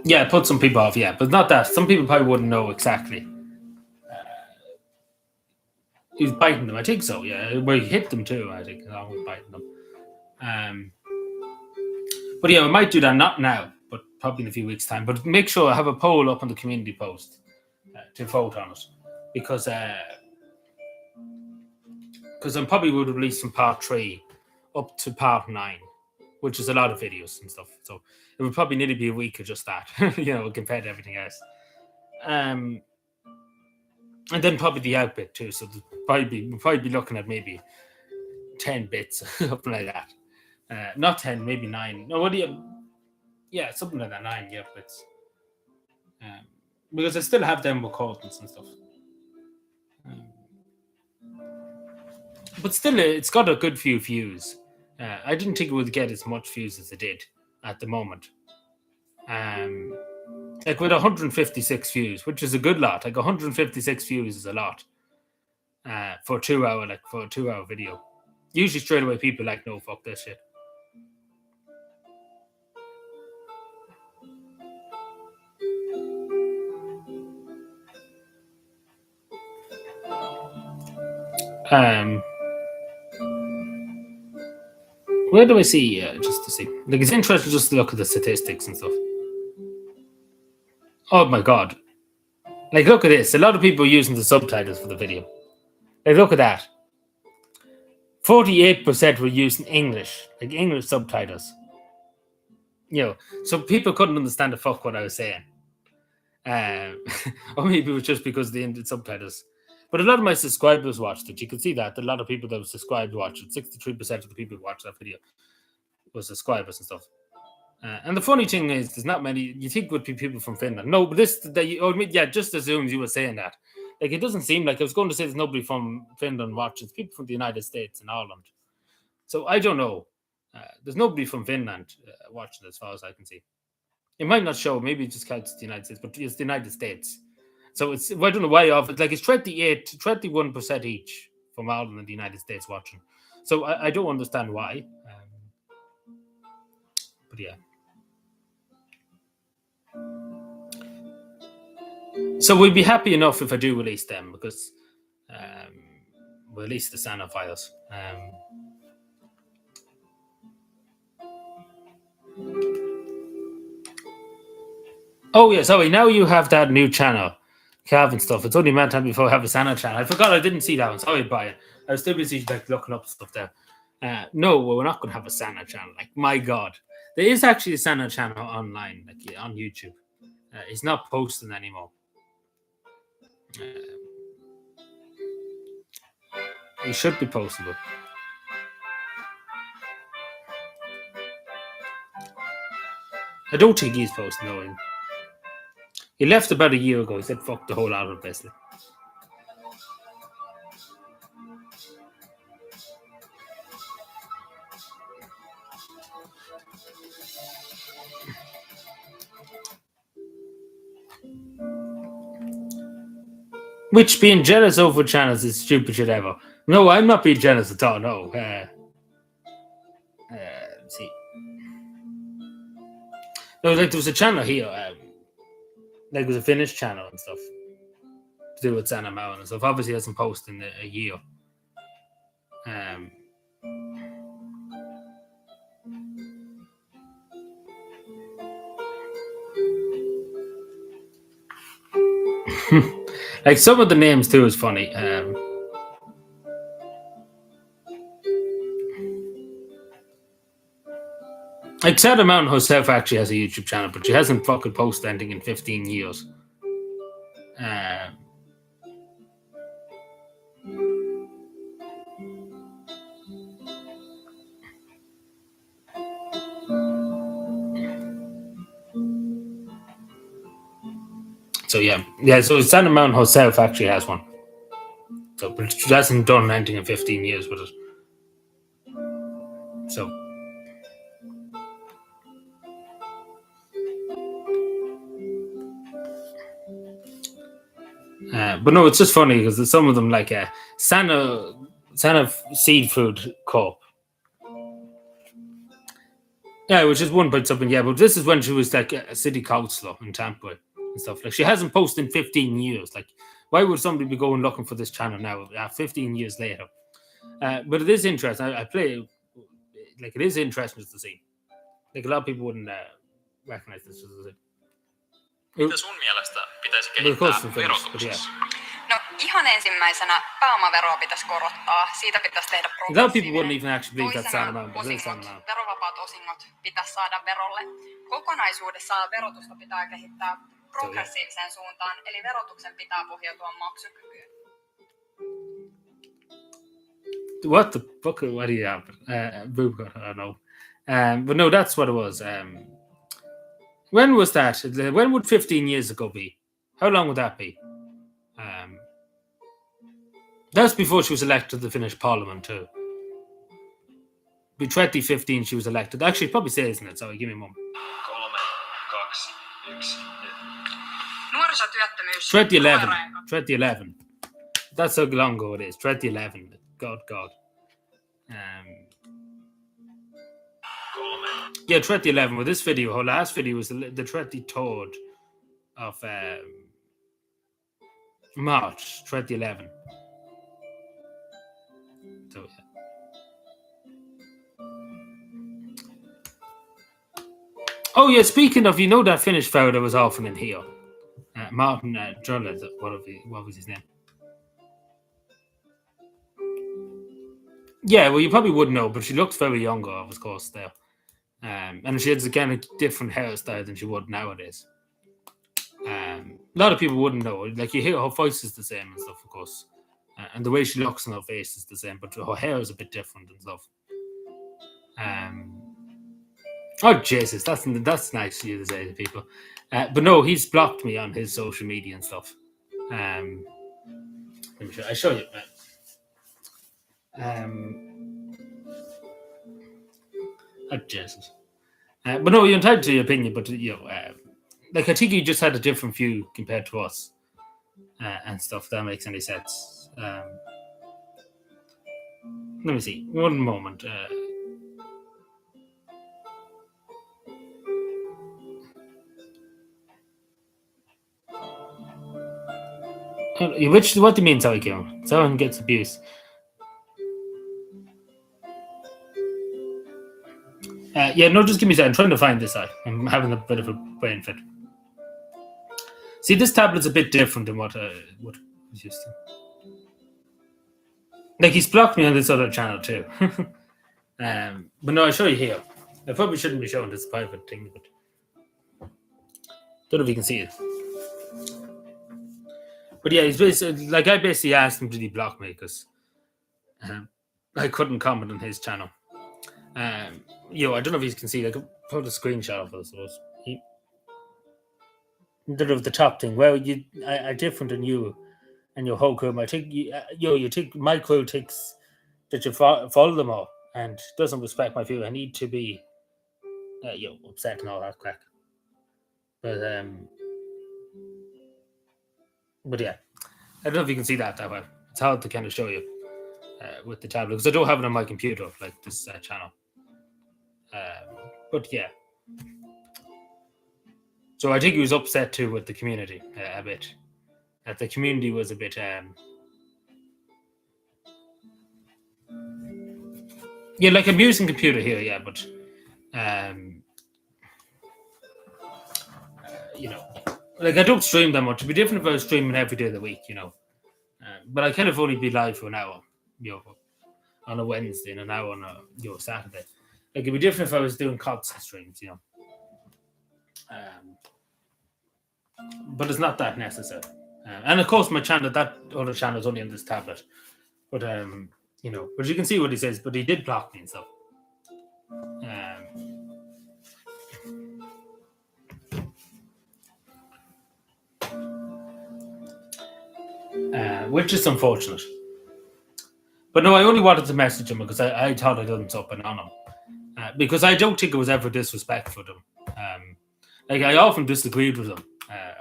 yeah, it put some people off, yeah, but not that. Some people probably wouldn't know exactly. He was biting them, I think so, yeah. Well, he hit them too, I think, along with biting them. But yeah, we might do that, not now, but probably in a few weeks' time. But make sure I have a poll up on the community post to vote on it. Because I probably would release from part 3 up to part 9, which is a lot of videos and stuff. So it would probably need to be a week of just that, compared to everything else. And then probably the outbit too. So we'll probably be looking at maybe 10 bits, something like that. Not 10, maybe 9. No, what do you? Yeah, something like that. 9 bits. Because I still have them recordings and stuff. But still, it's got a good few views. I didn't think it would get as much views as it did at the moment. Like with 156 views, which is a good lot. Like 156 views is a lot for a 2-hour video. Usually straight away people like, no, fuck this shit. Where do I see? Just to see. Like, it's interesting just to look at the statistics and stuff. Oh my god. Like, look at this. A lot of people are using the subtitles for the video. Like, look at that. 48% were using English, like English subtitles. So people couldn't understand the fuck what I was saying. Or maybe it was just because of the subtitles. But a lot of my subscribers watched it. You can see that. A lot of people that were subscribed watched it. 63% of the people who watched that video were subscribers and stuff. And the funny thing is, there's not many. You think would be people from Finland. No, but just assumes you were saying that. Like, it doesn't seem like I was going to say there's nobody from Finland watching. It's people from the United States and Ireland. So I don't know. There's nobody from Finland watching, as far as I can see. It might not show. Maybe it just counts the United States, but it's the United States. So I don't know why off. Like, it's 21% each from Ireland and the United States watching. So I don't understand why. But yeah. So we'd be happy enough if I do release them, because we'll release the Sana files. Oh yeah, sorry. Now you have that new channel, cavan stuff. It's only meant time before I have a Sana channel. I forgot I didn't see that one. Sorry, Brian. I was still busy like looking up stuff there. No, we're not going to have a Sana channel. Like, my God, there is actually a Sana channel online, like on YouTube. It's not posting anymore. It should be postable. I don't think he's posting, though. He left about a year ago. He said, fuck the whole lot of basically. Which being jealous over channels is stupid shit ever. No, I'm not being jealous at all. No. Let's see. No, like there was a channel here. Like it was a Finnish channel and stuff to do with Sana Mountain and stuff. Obviously, hasn't posted in a year. Like some of the names too is funny. Like Sana Mountain herself actually has a YouTube channel, but she hasn't fucking posted anything in 15 years. So yeah. So Sana Mountain herself actually has one. So, but she hasn't done anything in 15 years with it. So. But no, it's just funny because there's some of them like Sana Seafood Co. Yeah, which is one point something. Yeah, but this is when she was like a city councillor in Tampa and stuff. Like she hasn't posted in 15 years. Like, why would somebody be going looking for this channel now? 15 years later. But it is interesting. I play like it is interesting to see. Like a lot of people wouldn't recognize this. Mitä sun mielestä pitäisi kehittää verotuksessa? No ihan ensimmäisenä pääomaveroa pitäisi korottaa. Siitä pitäisi tehdä progressiivinen. Toisena verovapaat osingot pitäisi saada verolle. Kokonaisuudessaan verotusta pitää kehittää progressiiviseen suuntaan, eli verotuksen pitää pohjautua maksukykyyn. What the fuck? What do you have? I don't know. But no, that's what it was. When was that? When would 15 years ago be? How long would that be? That's before she was elected to the Finnish Parliament too. Be 2015 she was elected. Actually, it probably says in it. Sorry, give me a moment. 3, 2, 1. Nuorisotyöttömyys. 2011. 2011. That's how long ago it is. 2011. God. Yeah, 2011. Well, this video, her last video was the 23rd of March 2011. So, yeah. Oh, yeah, speaking of, you know that Finnish fellow that was often in here? Martin Jurlet, what was his name? Yeah, well, you probably wouldn't know, but she looks very younger, of course, there. And she has a kind of different hairstyle than she would nowadays. A lot of people wouldn't know. Like, you hear her voice is the same and stuff, of course. And the way she looks on her face is the same, but her hair is a bit different and stuff. Oh, Jesus, that's nice of you to say to people. But no, he's blocked me on his social media and stuff. Let me show you. Oh, Jesus. But no, you're entitled to your opinion, but, you know, like, I think you just had a different view compared to us and stuff. If that makes any sense. Let me see. One moment. What do you mean, Zoe Kim? Someone gets abused. Yeah, no, just give me a second. I'm trying to find this out. I'm having a bit of a brain fit. See, this tablet's a bit different than what was used to. Like, he's blocked me on this other channel too. But no, I'll show you here. I probably shouldn't be showing this private thing, but don't know if you can see it. But yeah, he's basically, like, I basically asked him, did he block me? Because I couldn't comment on his channel. Yo, I don't know if you can see. I could put a screenshot of it, I suppose. The top thing. Well, I different than you and your whole crew. I think you think my crew thinks that you follow them all and doesn't respect my view. I need to be upset and all that crack. But yeah, I don't know if you can see that well. It's hard to kind of show you with the tablet because I don't have it on my computer like this channel. But yeah, so I think he was upset too with the community a bit. That the community was a bit. Yeah, like I'm using computer here, yeah, but you know, like I don't stream that much. It'd be different if I was streaming every day of the week, you know. But I kind of only be live for an hour, you know, on a Wednesday and an hour on a Saturday. Like it'd be different if I was doing constant streams, you know. But it's not that necessary. And of course, my channel, that other channel is only on this tablet. But you know, but you can see what he says. But he did block me and stuff. Which is unfortunate. But no, I only wanted to message him because I thought I'd done something on him. Because I don't think it was ever disrespectful to him. Like I often disagreed with him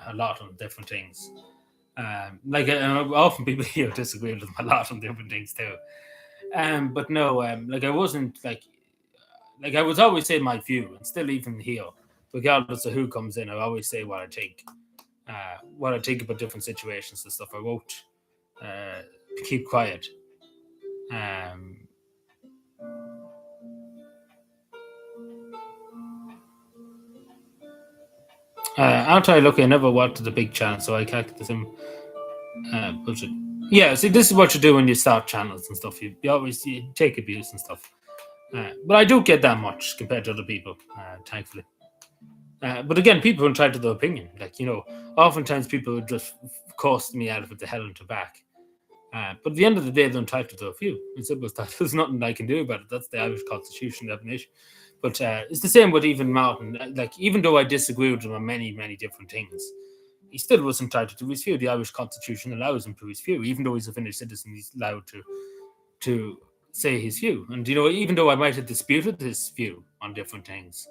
a lot on different things. Like often people here disagree with him a lot on different things too. But no, like I wasn't like I was always saying my view, and still even here, regardless of who comes in, I always say what I think. What I think about different situations and stuff. I won't keep quiet. Aren't I lucky? I never wanted a big channel, so I calculated some budget. Yeah, see, this is what you do when you start channels and stuff. You take abuse and stuff. But I don't get that much compared to other people, thankfully. But again, people are entitled to their opinion. Like, you know, oftentimes people would just cost me out of it to hell and to back. But at the end of the day, they're entitled to their view. It's simple as that. There's nothing I can do about it. That's the Irish Constitution definition. But it's the same with even Martin. Like, even though I disagree with him on many, many different things, he still was entitled to his view. The Irish Constitution allows him to his view. Even though he's a Finnish citizen, he's allowed to say his view. And, you know, even though I might have disputed his view on different things,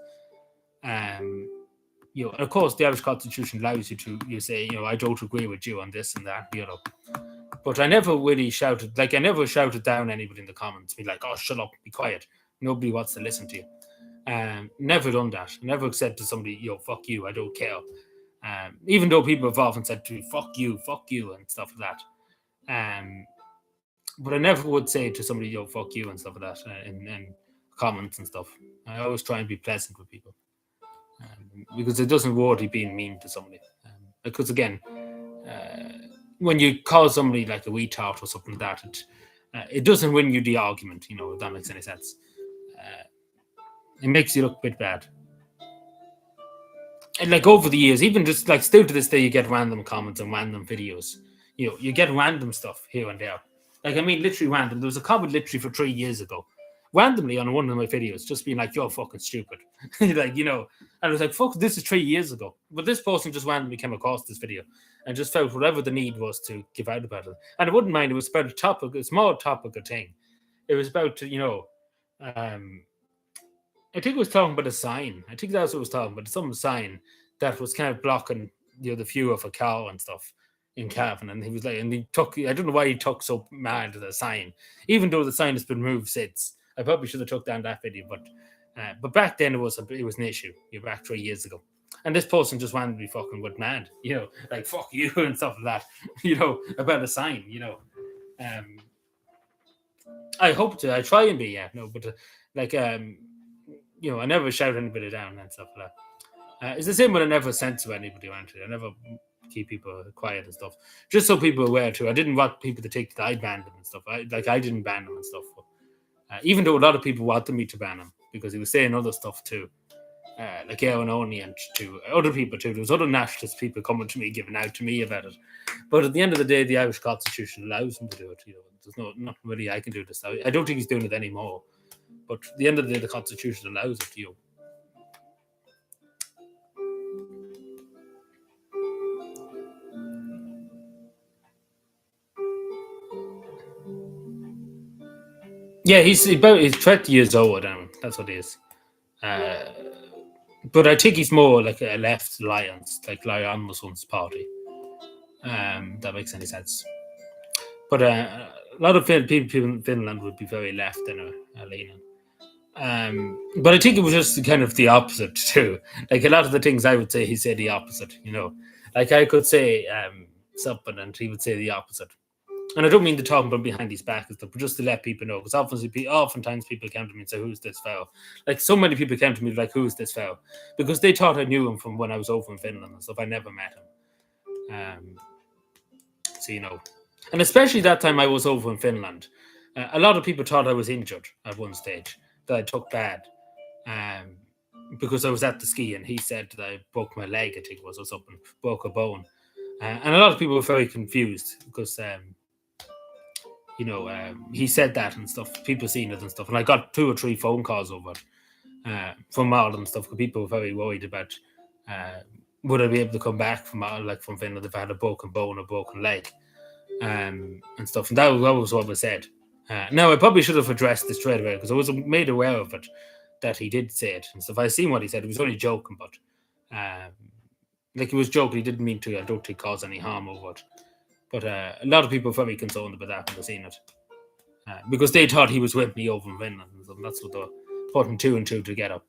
you know, and of course, the Irish Constitution allows you to, you say, you know, I don't agree with you on this and that, you know. But I never really shouted, like, I never shouted down anybody in the comments, be like, oh, shut up, be quiet. Nobody wants to listen to you. Never done that. I never said to somebody, yo, fuck you, I don't care. Even though people have often said to me, fuck you, and stuff like that. But I never would say to somebody, yo, fuck you, and stuff like that in comments and stuff. I always try and be pleasant with people. Because it doesn't worthy being mean to somebody. Because again, when you call somebody like a retard or something like that, it doesn't win you the argument, you know, if that makes any sense. It makes you look a bit bad. And like over the years, even just like still to this day, you get random comments and random videos. You know, you get random stuff here and there. Like, I mean, literally random. There was a comment literally for 3 years ago, randomly on one of my videos, just being like, you're fucking stupid. Like, you know, and I was like, fuck, this is 3 years ago. But this person just randomly came across this video and just felt whatever the need was to give out about it. And I wouldn't mind, it was about a small topic of thing. It was about, you know, I think it was talking about a sign. I think that's what it was talking about. Some sign that was kind of blocking, you know, the view of a cow and stuff in Cavan. And he was like, and he took, I don't know why he took so mad to the sign, even though the sign has been moved since. I probably should have took down that video, but back then it was an issue. You're back 3 years ago. And this person just wanted to be fucking with mad, you know, like fuck you and stuff like that, you know, about a sign, you know. I hope to, I try and be, yeah, no, but like, you know, I never shout anybody down and stuff like that. It's the same when I never censor anybody around it. I never keep people quiet and stuff, just so people are aware too. I didn't want people to think that I banned them and stuff. I didn't ban them and stuff. Even though a lot of people wanted me to ban him because he was saying other stuff too, like Aaron Only and to other people too. There was other nationalist people coming to me, giving out to me about it. But at the end of the day, the Irish Constitution allows him to do it. You know, there's nothing really I can do this. I don't think he's doing it anymore. But at the end of the day, the Constitution allows it to you. Yeah, he's 20 years old. That's what he is. But I think he's more like a left alliance, like Lion Muslim's party. That makes any sense. But a lot of people in Finland would be very left in leaning. But I think it was just kind of the opposite too. Like a lot of the things I would say, he said the opposite. You know, like I could say something and he would say the opposite. And I don't mean to talk about behind his back and stuff, but just to let people know, because oftentimes people come to me and say, "Who's this fellow?" Like so many people came to me like, "Who's this fellow?" Because they thought I knew him from when I was over in Finland and stuff. I never met him. So you know, and especially that time I was over in Finland, a lot of people thought I was injured at one stage, that I took bad, because I was at the ski and he said that I broke my leg, I think it was, or something, broke a bone, and a lot of people were very confused because. You know, he said that and stuff. People seen it and stuff, and I got 2 or 3 phone calls over it from Ireland and stuff. Because people were very worried about would I be able to come back from Ireland, like from Finland, if I had a broken bone or broken leg, and stuff. And that was what was said. Now I probably should have addressed this straight away because I was made aware of it that he did say it and stuff. I seen what he said. He was only joking, but like he was joking. He didn't mean to. I don't think cause any harm over it. But a lot of people are very concerned about that when they've seen it. Because they thought he was with me over in Finland. And that's what they're putting 2 and 2 together.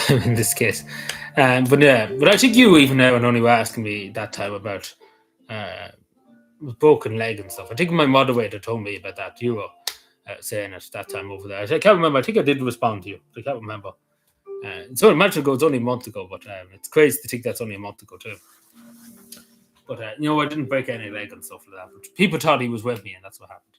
In this case. But I think you even now and only were asking me that time about broken leg and stuff. I think my moderator told me about that. You were saying it that time over there. I can't remember. I think I did respond to you. I can't remember. So imagine ago, it's only a month ago, but it's crazy to think that's only a month ago too. But I didn't break any leg and stuff like that. But people thought he was with me, and that's what happened.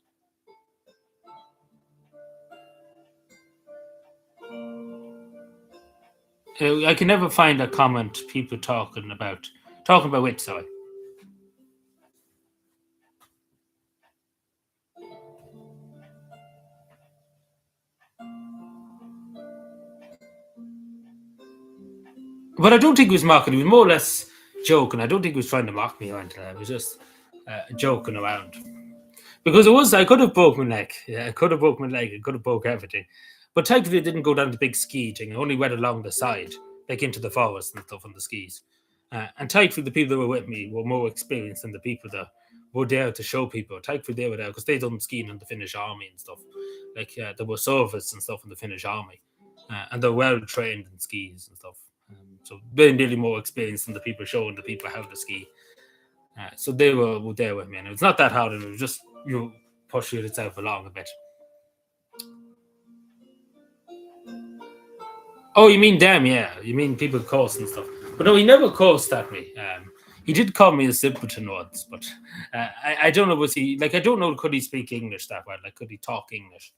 I can never find a comment people talking about which, sorry. But I don't think he was mocking. He was more or less joking. I don't think he was trying to mock me or anything. It was just joking around. Because I could have broke my leg. Yeah, I could have broke my leg. I could have broke everything. But technically, it didn't go down the big ski thing. I only went along the side, like into the forest and stuff on the skis. And thankfully, the people that were with me were more experienced than the people that were there to show people. Thankfully, they were there because they done skiing in the Finnish army and stuff. Like there were service and stuff in the Finnish army, and they're well trained in skis and stuff. So they're nearly more experienced than the people showing the people how to ski. So they were there with me, and it was not that hard. It was just pushing itself along a bit. Oh, you mean them? Yeah, you mean people curse and stuff. But no, he never cursed at me. He did call me a simpleton once, but I don't know. Was he like? I don't know. Could he speak English that well? Like, could he talk English?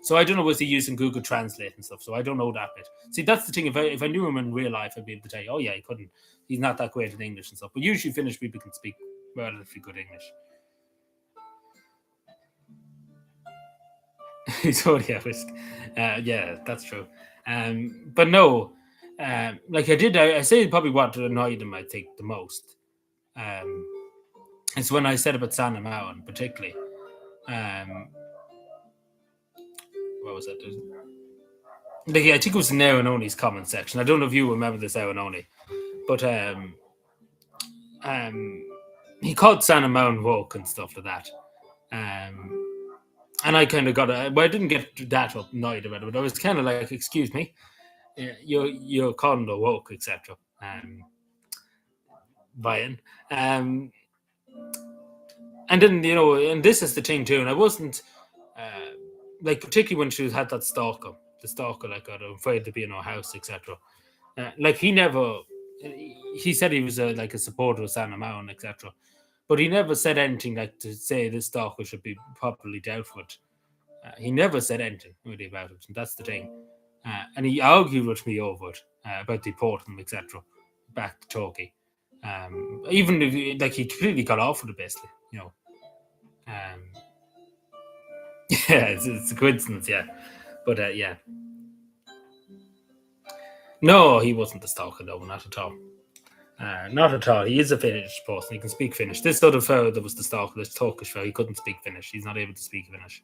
So I don't know. Was he using Google Translate and stuff? So I don't know that bit. See, that's the thing. If I knew him in real life, I'd be able to tell you, oh yeah, he couldn't. He's not that great in English and stuff. But usually, Finnish people can speak relatively good English. So yeah, that's true. But no, like I say probably what annoyed him, I think, the most. It's when I said about Santa Mountain, particularly. What was it? Like, I think it was in Aaron Only's comment section. I don't know if you remember this, Aaron Only, but he called Santa Mountain woke and stuff like that. And I kind of got I didn't get that annoyed about it, but I was kind of like, excuse me, you're calling the woke, etc. Brian. And then, and this is the thing too, and I wasn't, like, particularly when she had that stalker, like, got afraid to be in our house, etc. Like, he said he was like a supporter of Santa Mountain, etc. But he never said anything like to say this stalker should be properly dealt with. He never said anything really about it, and that's the thing. And he argued with me over it, about deporting him, etc., back to Turkey. Even if, like, he completely got off with it, basically, yeah, it's a coincidence, yeah. But yeah. No, he wasn't the stalker, no, not at all. Not at all. He is a Finnish person. He can speak Finnish. This other fellow that was the stalker, this Turkish fellow, he couldn't speak Finnish. He's not able to speak Finnish.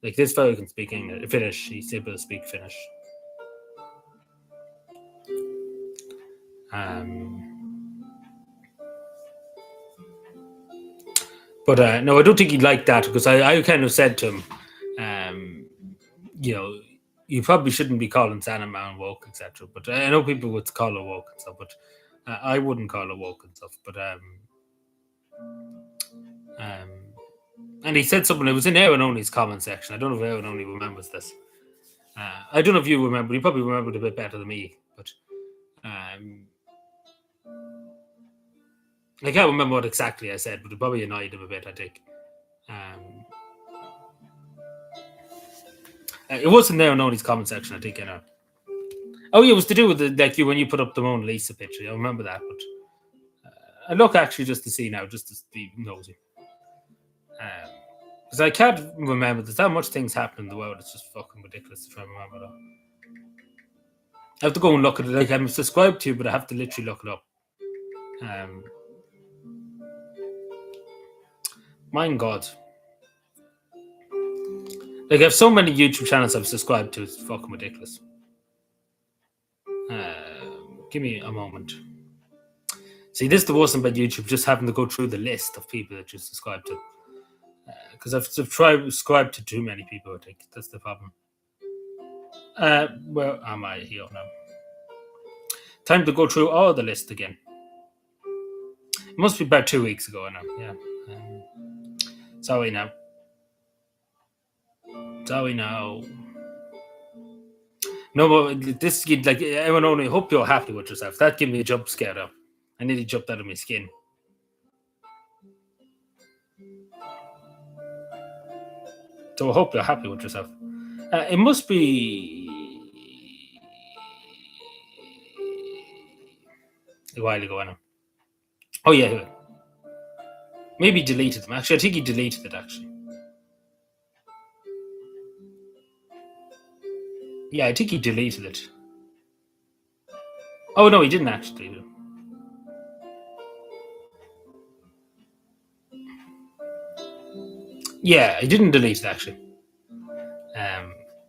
Like, this fellow can speak Finnish. He's able to speak Finnish. But no, I don't think he'd like that, because I kind of said to him, you probably shouldn't be calling Santa Mountain woke, etc. But I know people would call her woke and stuff, but I wouldn't call her woke and stuff. But and he said something. It was in Aaron Only's comment section. I don't know if Aaron Only remembers this. I don't know if you remember. You probably remembered a bit better than me, but I can't remember what exactly I said, but it probably annoyed him a bit, I think. It wasn't there in Only's comment section, I think, Oh, yeah, it was to do with when you put up the Mona Lisa picture. I remember that, but I look actually just to see now, just to be nosy. Because I can't remember. There's that much things happen in the world. It's just fucking ridiculous to try and remember that. I have to go and look at it. Like, I'm subscribed to you, but I have to literally look it up. My God. Like, I have so many YouTube channels I've subscribed to, it's fucking ridiculous. Give me a moment. See, this is the worst thing about YouTube, just having to go through the list of people that you subscribe to. Because I've subscribed to too many people, I think. That's the problem. Where am I here now? Time to go through all the list again. It must be about 2 weeks ago now, yeah. Sorry now. No, but this kid, like, everyone only hope you're happy with yourself. That gave me a jump scare though. I nearly jumped out of my skin. So I hope you're happy with yourself. It must be a while ago, I know. Oh yeah, maybe he deleted them. Actually, I think he deleted it. Actually, yeah, I think he deleted it. Oh no, he didn't actually. Yeah, he didn't delete it actually.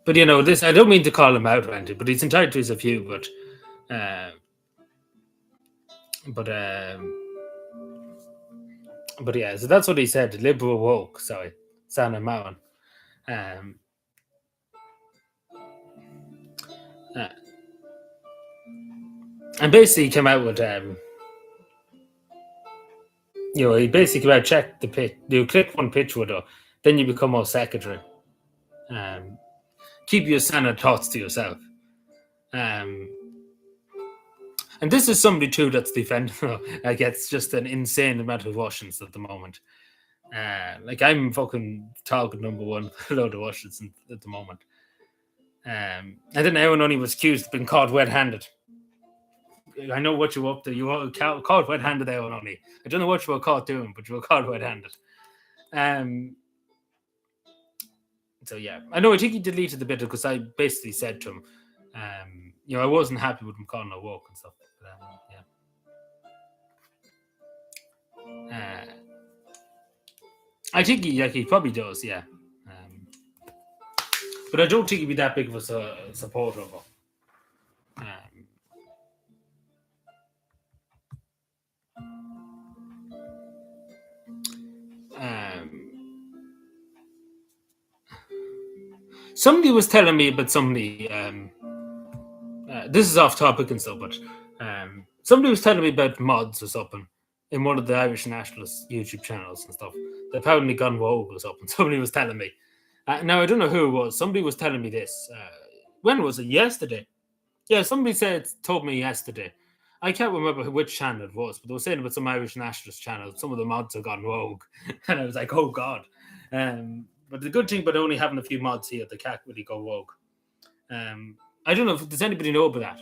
But you know, this I don't mean to call him out or anything, but he's entitled to his view. But yeah, so that's what he said. Liberal woke. Sorry, Sana Mountain. And basically he came out with you know, he basically came out, check the pitch. You click one pitch window, then you become more secretary. Keep your Senate thoughts to yourself. And this is somebody too that's defending. Like, it's just an insane amount of Washingtons at the moment. Like, I'm fucking talking number one for a load of Washingtons at the moment. And then everyone only was accused of being caught red-handed. I know what you were up to. You were caught red-handed, everyone only. I don't know what you were caught doing, but you were caught red-handed. So yeah, I know. I think he deleted the bit because I basically said to him, you know, I wasn't happy with him calling her woke and stuff. But, yeah. I think he probably does, yeah. But I don't think he'd be that big of a supporter of her. Somebody was telling me about somebody. This is off topic and stuff, but somebody was telling me about mods or something in one of the Irish nationalist YouTube channels and stuff. They've apparently gone woke or something. Somebody was telling me. Now I don't know who it was. Somebody was telling me this. When was it? Yesterday. Yeah, somebody told me yesterday. I can't remember which channel it was, but they were saying about some Irish nationalist channel. Some of the mods have gone rogue, and I was like, "Oh God!" But the good thing about only having a few mods here, they can't really go rogue. I don't know if does anybody know about that.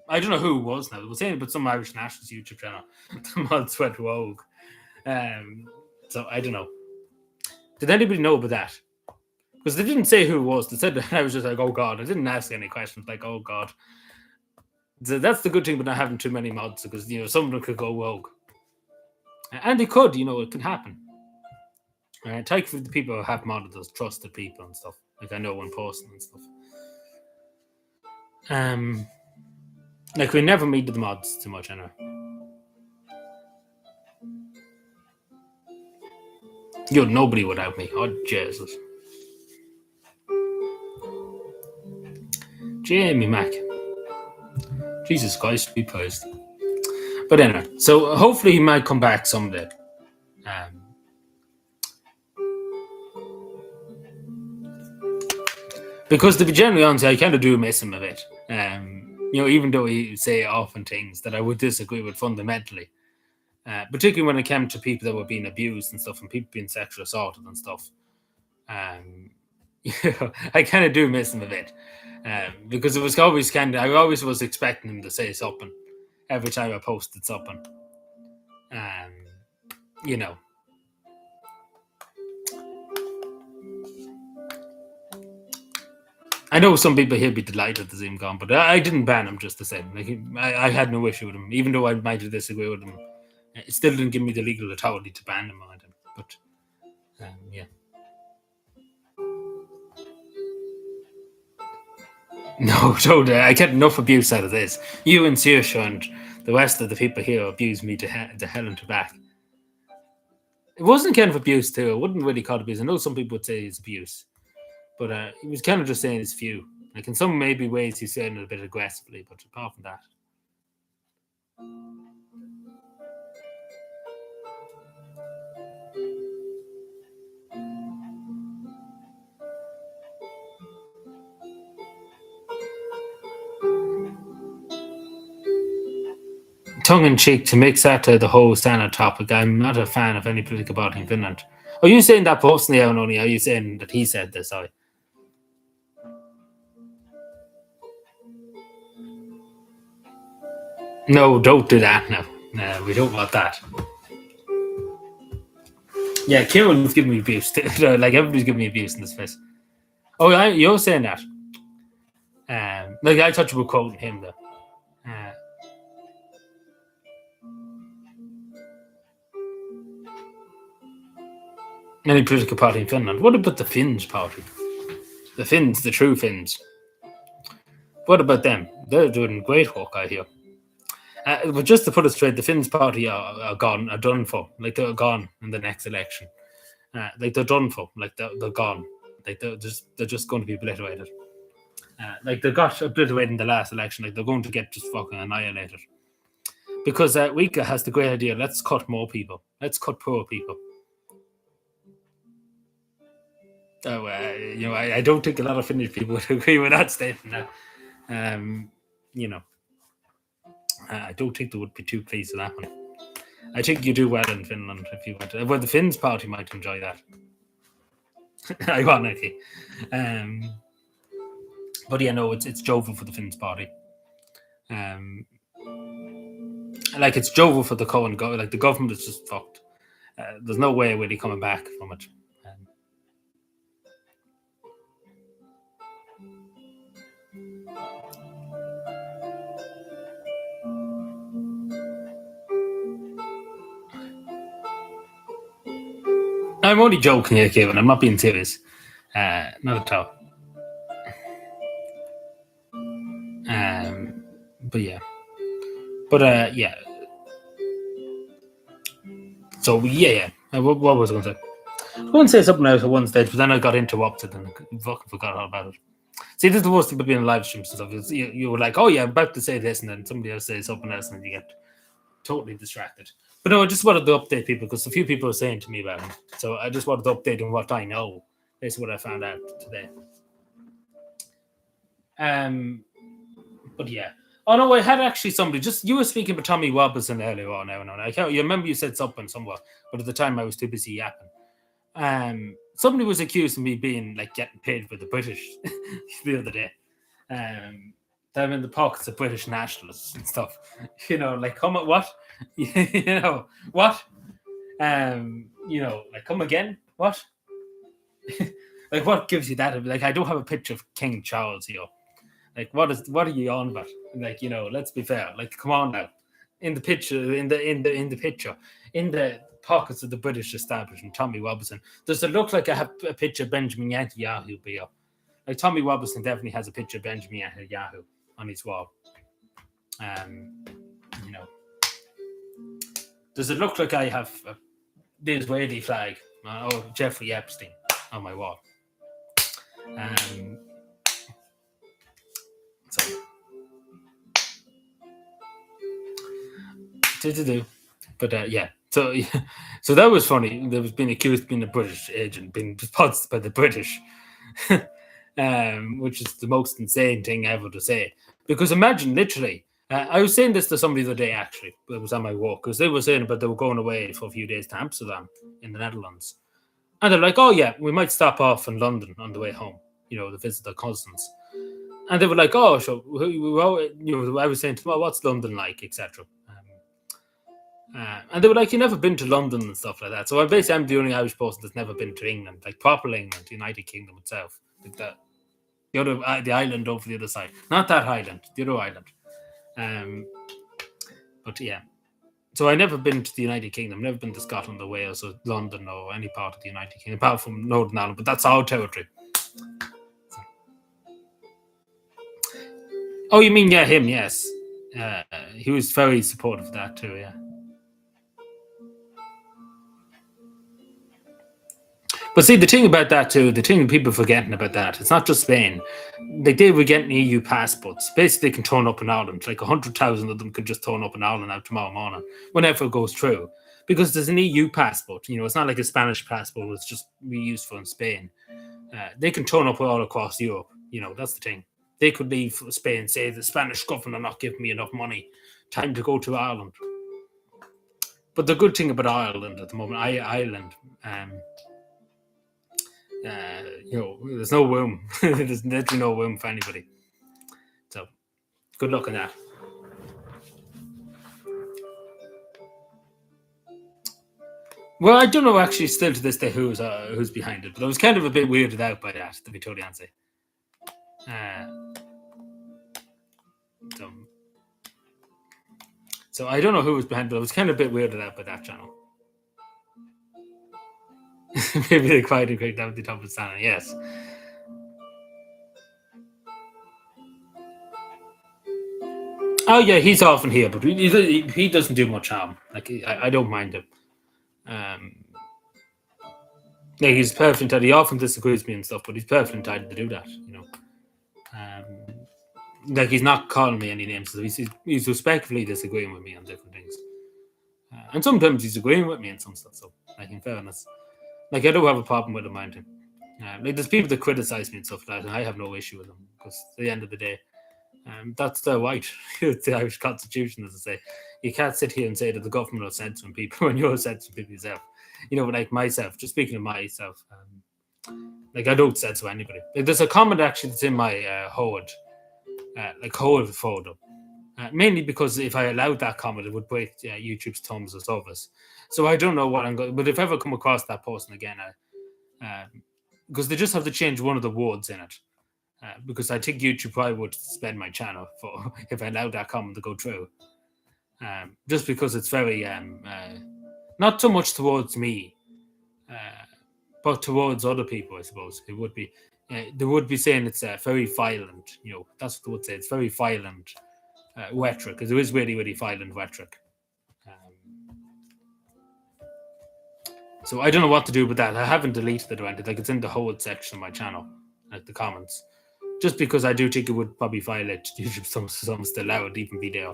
I don't know who it was now. They were saying about some Irish nationalist YouTube channel. The mods went rogue. So I don't know. Did anybody know about that? Because they didn't say who it was. They said that. I was just like, "Oh God!" I didn't ask any questions. Like, "Oh God." So that's the good thing about not having too many mods, because you know some of them could go rogue, and they could. You know, it can happen. Take for the people who have modded those trusted people and stuff. Like I know one person and stuff. Like we never meet the mods too much anyway. You're nobody without me. Oh Jesus. Jamie Mac. Jesus Christ, be praised. But anyway, so hopefully he might come back someday. Because to be genuinely honest, I kind of do miss him a bit. You know, even though he say often things that I would disagree with fundamentally. Particularly when it came to people that were being abused and stuff, and people being sexually assaulted and stuff. You know, I kind of do miss him a bit. Because it was always I always was expecting him to say something every time I posted something. You know. I know some people here be delighted to see him gone, but I didn't ban him just the same. Like I had no issue with him, even though I might disagree with him. It still didn't give me the legal authority to ban him on him. But yeah. No, I get enough abuse out of this. You and Saoirse and the rest of the people here abuse me to hell and to back. It wasn't kind of abuse too. I wouldn't really call it abuse. I know some people would say it's abuse, but he was kind of just saying his view. Like in some maybe ways he's saying it a bit aggressively, but apart from that. tongue-in-cheek to mix that to the whole standard topic. I'm not a fan of any political party in Finland. Are you saying that personally, Only? Are you saying that he said this? No, don't do that now. No, we don't want that. Yeah, Kieran's giving me abuse. Like, everybody's giving me abuse in this face. Oh, you're saying that. Like, I thought you were quoting him, though. Any political party in Finland. What about the Finns party? The Finns, the true Finns. What about them? They're doing great work, I hear. But just to put it straight, the Finns party are gone, are done for. Like, they're gone in the next election. Like, they're done for. Like, they're gone. Like, they're just going to be obliterated. Like, they got obliterated in the last election. Like, they're going to get just fucking annihilated. Because Rika has the great idea, let's cut more people. Let's cut poor people. Oh, I don't think a lot of Finnish people would agree with that statement now. I don't think they would be too pleased with that one. I think you do well in Finland if you went. Well, the Finns party might enjoy that. Ironically. But yeah, no, it's jovial for the Finns party. Like, it's jovial for the Cohen government. Like, the government is just fucked. There's no way really coming back from it. I'm only joking here, Kevin. I'm not being serious. Not at all. But yeah. Yeah. So, yeah. What was I going to say? I was going to say something else at one stage, but then I got interrupted and I fucking forgot all about it. See, this is the worst thing about being in live streams and stuff. You were like, oh yeah, I'm about to say this, and then somebody else says something else, and then you get totally distracted. But no, I just wanted to update people because a few people are saying to me about it. So I just wanted to update them what I know. That's what I found out today. But yeah. Oh no, I had actually somebody. You were speaking about Tommy Robinson earlier on. You remember you said something somewhere, but at the time I was too busy yapping. Somebody was accused of me being like getting paid for the British the other day. I'm in the pockets of British nationalists and stuff. Like, come at what? What? Like, come again? What? Like, what gives you that? Like, I don't have a picture of King Charles here. Like, what are you on about? Like, let's be fair. Like, come on now. In the picture, in the picture, in the pockets of the British establishment, Tommy Robinson. Does it look like I have a picture of Benjamin Netanyahu here? Like, Tommy Robinson definitely has a picture of Benjamin Netanyahu on his wall. Does it look like I have a Disraeli flag or Jeffrey Epstein on my wall? But yeah. So that was funny. There was being accused of being a British agent, being sponsored by the British, which is the most insane thing ever to say. Because imagine, literally, I was saying this to somebody the other day, actually. It was on my walk, because they were saying about they were going away for a few days to Amsterdam in the Netherlands. And they're like, oh yeah, we might stop off in London on the way home, to visit their cousins. And they were like, oh, so I was saying to them, well, what's London like, etc. And they were like, you've never been to London and stuff like that. So I'm the only Irish person that's never been to England, like proper England, United Kingdom itself, like that. The island over the other side, not that island, the other island. But yeah, so I've never been to the United Kingdom, never been to Scotland or Wales or London or any part of the United Kingdom, apart from Northern Ireland. But that's our territory. Oh, you mean him? Yes, he was very supportive of that too. Yeah. But see, the thing about that too, the thing people forgetting about that, it's not just Spain. Like, they were getting EU passports. Basically, they can turn up in Ireland. Like 100,000 of them could just turn up in Ireland out tomorrow morning, whenever it goes through. Because there's an EU passport. It's not like a Spanish passport, it's just we use for in Spain. They can turn up all across Europe. That's the thing. They could leave Spain, say the Spanish government are not giving me enough money time to go to Ireland. But the good thing about Ireland at the moment, Ireland, there's no room. There's literally no room for anybody. So, good luck on that. Well, I don't know actually still to this day who's behind it, but I was kind of a bit weirded out by that, to be totally honest. So I don't know who was behind it, but I was kind of a bit weirded out by that channel. Maybe the quiet and quick down at the top of the channel, yes. Oh yeah, he's often here, but he doesn't do much harm. Like I don't mind him. Yeah, he's perfectly entitled. He often disagrees with me and stuff, but he's perfectly entitled to do that. Like he's not calling me any names. So he's respectfully disagreeing with me on different things, and sometimes he's agreeing with me on some stuff. So, like in fairness, like I don't have a problem with him minding. Like there's people that criticize me and stuff like that, and I have no issue with them because at the end of the day, that's their right. It's the Irish Constitution, as I say. You can't sit here and say that the government are censoring people when you're censoring people yourself. Like myself, just speaking of myself, like I don't censor anybody. Like, there's a comment actually that's in my Howard photo. Mainly because if I allowed that comment, it would break YouTube's terms of service. So I don't know what I'm going. But if I ever come across that person again, because they just have to change one of the words in it. Because I think YouTube probably would suspend my channel for if I allowed that comment to go through. Just because it's very not so much towards me, but towards other people, I suppose. It would be they would be saying it's very violent. That's what they would say. It's very violent rhetoric, because it is really, really violent rhetoric. So I don't know what to do with that. I haven't deleted it or anything. Like it's in the whole section of my channel, like the comments. Just because I do think it would probably violate YouTube some still out, even be there.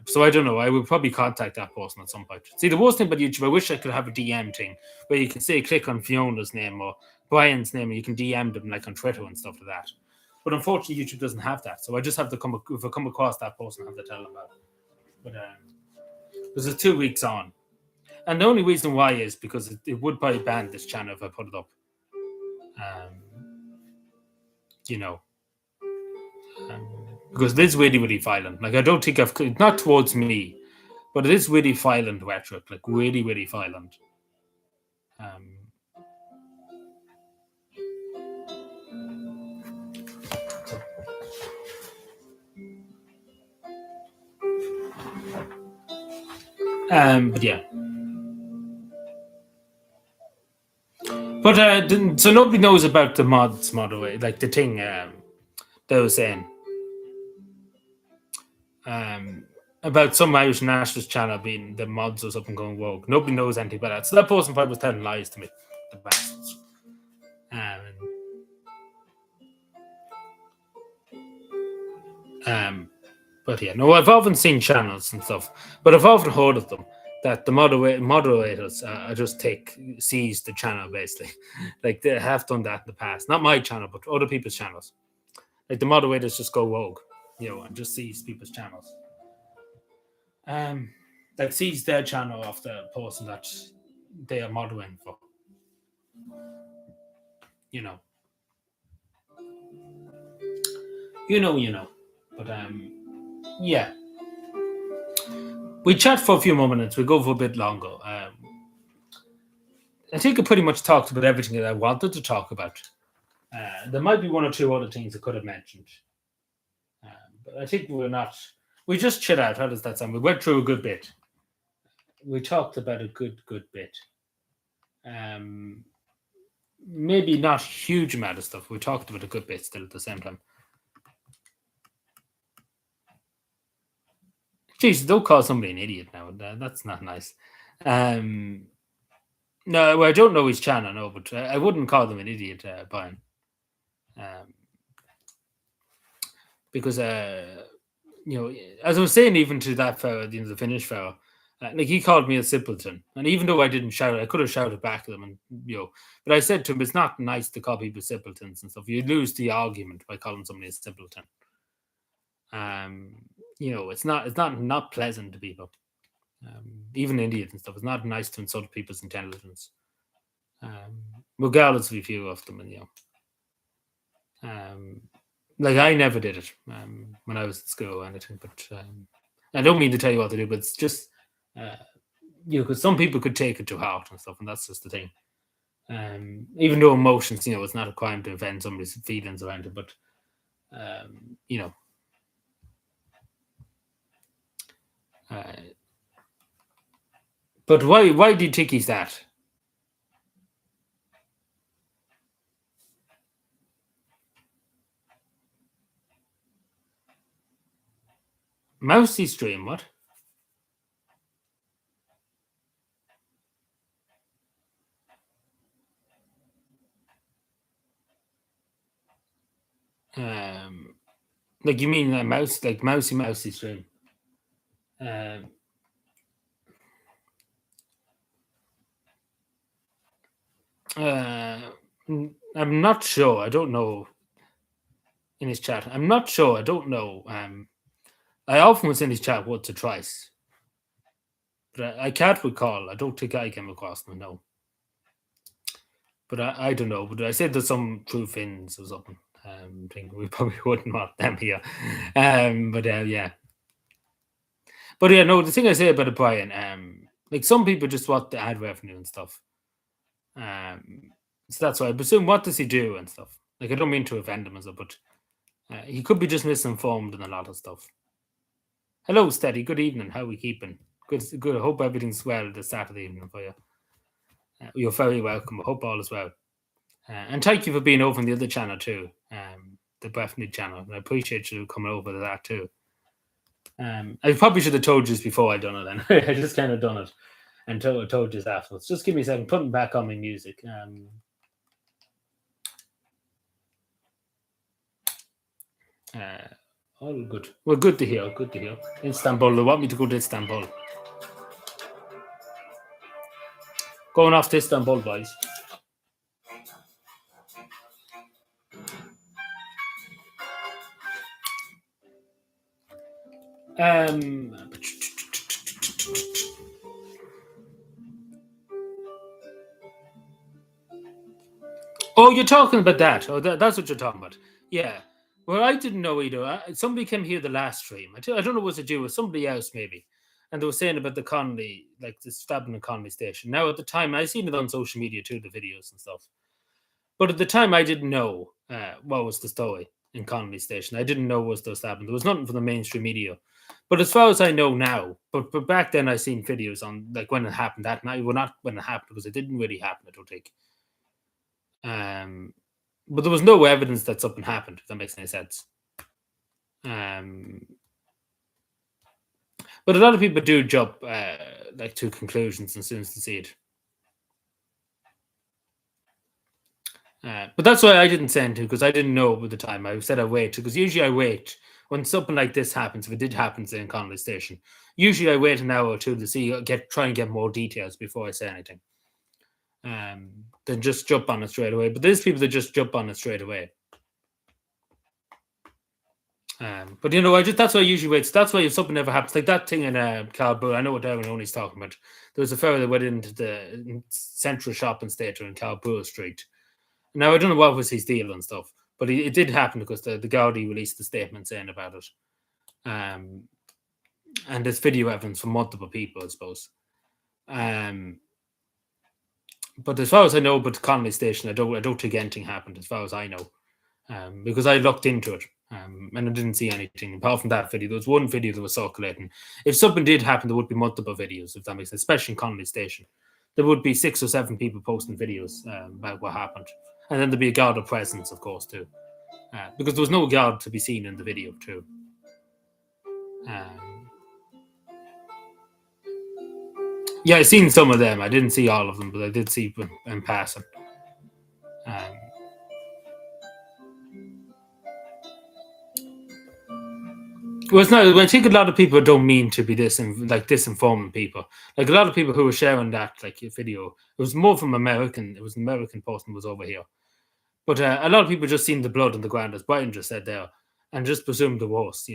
So I don't know. I would probably contact that person at some point. See, the worst thing about YouTube, I wish I could have a DM thing where you can say click on Fiona's name or Brian's name, and you can DM them like on Twitter and stuff like that. But unfortunately, YouTube doesn't have that. So I just have to if I come across that person, I have to tell them about it. But this is 2 weeks on. And the only reason why is because it would probably ban this channel if I put it up. Because it is really, really violent. Like I don't think not towards me, but it is really violent rhetoric. Like really, really violent. But yeah. But so nobody knows about the mods model, like the thing they were saying about some Irish nationalist channel being the mods or something going rogue. Nobody knows anything about that. So that person probably was telling lies to me. The bastards. But yeah, no, I've often seen channels and stuff, but I've often heard of them that the moderators just seize the channel basically. Like they have done that in the past. Not my channel, but other people's channels. Like the moderators just go rogue, and just seize people's channels. Like seize their channel off the person that they are moderating for. You know. But yeah. We chat for a few more minutes. We go for a bit longer. I think I pretty much talked about everything that I wanted to talk about. There might be one or two other things I could have mentioned. But I think we just chill out. How does that sound? We went through a good bit. We talked about a good bit. Maybe not a huge amount of stuff. We talked about a good bit still at the same time. Jeez, don't call somebody an idiot now. That's not nice. No, well, I don't know his channel, no, but I wouldn't call them an idiot, Brian. Because, as I was saying, even to that fellow, the Finnish fellow, like he called me a simpleton. And even though I didn't shout, I could have shouted back at him. And but I said to him, it's not nice to call people simpletons and stuff. You lose the argument by calling somebody a simpleton. it's not pleasant to people. Even Indians and stuff. It's not nice to insult people's intelligence, regardless of a few of them. Like I never did it when I was at school or anything. But I don't mean to tell you what to do, but it's just because some people could take it to heart and stuff, and that's just the thing. Even though emotions, it's not a crime to offend somebody's feelings around it, but but why do you think he's that? Mousy stream, what? Like you mean like mouse, like mousy stream? I'm not sure. I don't know. In his chat, I'm not sure. I don't know. I often was in his chat once or twice, but I can't recall. I don't think I came across them. No, but I don't know. But I said there's some true Finns or something. Think we probably wouldn't want them here. But yeah. But yeah, no. The thing I say about it, Brian, like some people just want the ad revenue and stuff. So that's why I presume. What does he do and stuff? Like I don't mean to offend him as well, but he could be just misinformed in a lot of stuff. Hello, Steady. Good evening. How are we keeping? Good. I hope everything's well this Saturday evening for you. You're very welcome. I hope all is well. And thank you for being over on the other channel too, the Breathnik channel. And I appreciate you coming over to that too. I probably should have told you this before I done it. Then I just kind of done it and told you afterwards. Just give me a second. Putting back on my music. All good. Well, good to hear. Good to hear. Istanbul. They want me to go to Istanbul. Going off to Istanbul, boys. Oh, you're talking about that. Oh, that's what you're talking about. Yeah. Well, I didn't know either. Somebody came here the last stream. I don't know what to do with somebody else, maybe. And they were saying about the Connolly, like the stabbing in Connolly station. Now, at the time, I seen it on social media too, the videos and stuff. But at the time, I didn't know what was the story in Connolly station. I didn't know what was the stabbing. There was nothing from the mainstream media. But as far as I know now, but back then I seen videos on like when it happened that night. Well, not when it happened because it didn't really happen, I don't think. But there was no evidence that something happened, if that makes any sense. But a lot of people do jump like to conclusions as soon as they see it. But that's why I didn't send to, because I didn't know at the time. I said I wait, because usually I wait when something like this happens. If it did happen in Connolly Station, usually I wait an hour or two to see, try and get more details before I say anything. Then just jump on it straight away. But there's people that just jump on it straight away. But that's why I usually wait. So that's why if something ever happens, like that thing in Calbur, I know what Darren Only's talking about. There was a fella that went into the central shopping theatre in Calbur Street. Now I don't know what was his deal and stuff, but it did happen because the Gardaí released a statement saying about it. And there's video evidence from multiple people, I suppose. But as far as I know, but Connolly Station, I don't think anything happened as far as I know, because I looked into it and I didn't see anything apart from that video. There was one video that was circulating. If something did happen, there would be multiple videos, if that makes sense, especially in Connolly Station. There would be 6 or 7 people posting videos about what happened, and then there'd be a guard of presence, of course, too, because there was no guard to be seen in the video too. Yeah, I seen some of them. I didn't see all of them, but I did see them in passing. Well, it's not. I think a lot of people don't mean to be disinforming people. Like a lot of people who were sharing that video, it was more from American. It was an American person who was over here, but a lot of people just seen the blood on the ground, as Brian just said there, and just presumed the worst.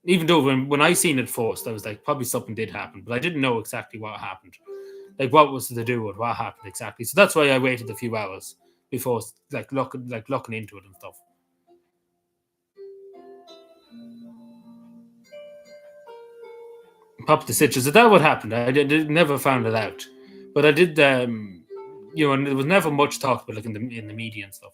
even though when I seen it first, I was like, probably something did happen, but I didn't know exactly what happened. Like, what was to do with what happened exactly. So that's why I waited a few hours before looking into it and stuff. Pop the stitches. Is that what happened? I never found it out, but I did. And there was never much talk about in the media and stuff.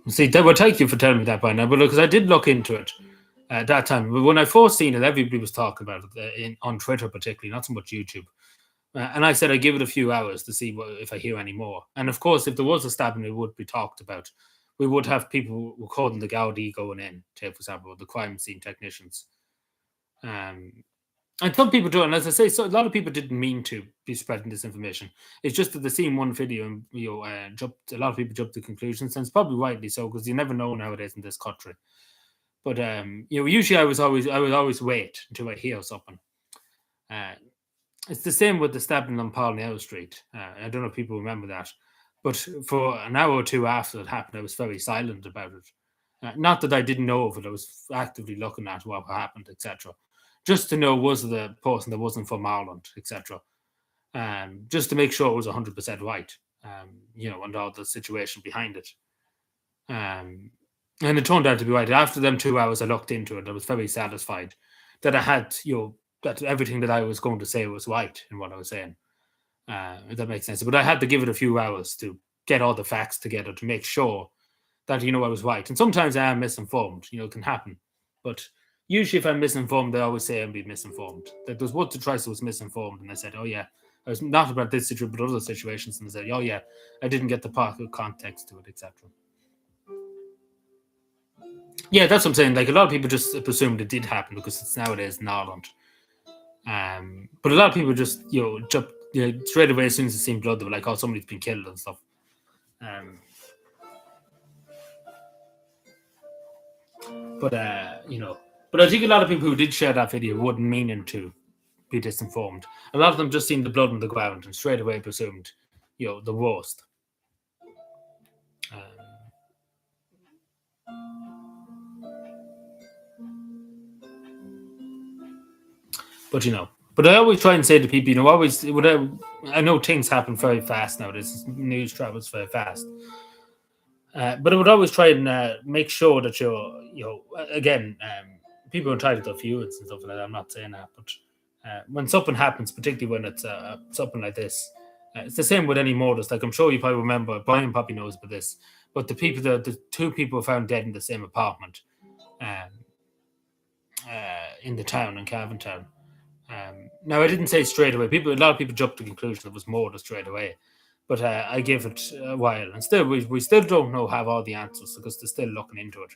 See, well, thank you for telling me that by now, but because I did look into it at that time. But when I first seen it, everybody was talking about it on Twitter, particularly, not so much YouTube. And I said I'd give it a few hours to see if I hear any more. And of course, if there was a stabbing, it would be talked about. We would have people recording the Gaudi going in, for example, the crime scene technicians. And some people do, and as I say, so a lot of people didn't mean to be spreading this information. It's just that they seen one video and a lot of people jumped to conclusions, and it's probably rightly so, because you never know nowadays in this country. But usually I would always wait until I hear something. It's the same with the stabbing on Parnell Street. I don't know if people remember that, but for an hour or two after it happened, I was very silent about it. Not that I didn't know of it; I was actively looking at what happened, etc. Just to know, was the person that wasn't from Ireland, etc. Just to make sure it was 100% right, and all the situation behind it. And it turned out to be right. After them 2 hours, I looked into it. I was very satisfied that I had, that everything that I was going to say was right in what I was saying. If that makes sense. But I had to give it a few hours to get all the facts together to make sure that, I was right. And sometimes I am misinformed, it can happen. But usually if I'm misinformed, they always say I'm being misinformed. There was once or twice I was misinformed, and I said, oh yeah, I was not about this situation, but other situations. And I said, oh yeah, I didn't get the proper context to it, etc. Yeah, that's what I'm saying. Like, a lot of people just presumed it did happen because it's nowadays in Ireland. But a lot of people just, jump straight away as soon as they seen blood, they were like, oh, somebody's been killed and stuff. But I think a lot of people who did share that video wouldn't mean to be disinformed. A lot of them just seen the blood on the ground and straight away presumed, the worst. But I always try and say to people, I know things happen very fast nowadays. News travels very fast. But I would always try and make sure that people are entitled to viewings and stuff like that. I'm not saying that, but when something happens, particularly when it's something like this, it's the same with any murders. Like, I'm sure you probably remember, Brian probably knows about this, but the two people found dead in the same apartment in the town, in Cavan town. Now, I didn't say straight away. A lot of people jumped to the conclusion it was murder straight away. But I gave it a while, and still we still don't have all the answers, because they're still looking into it.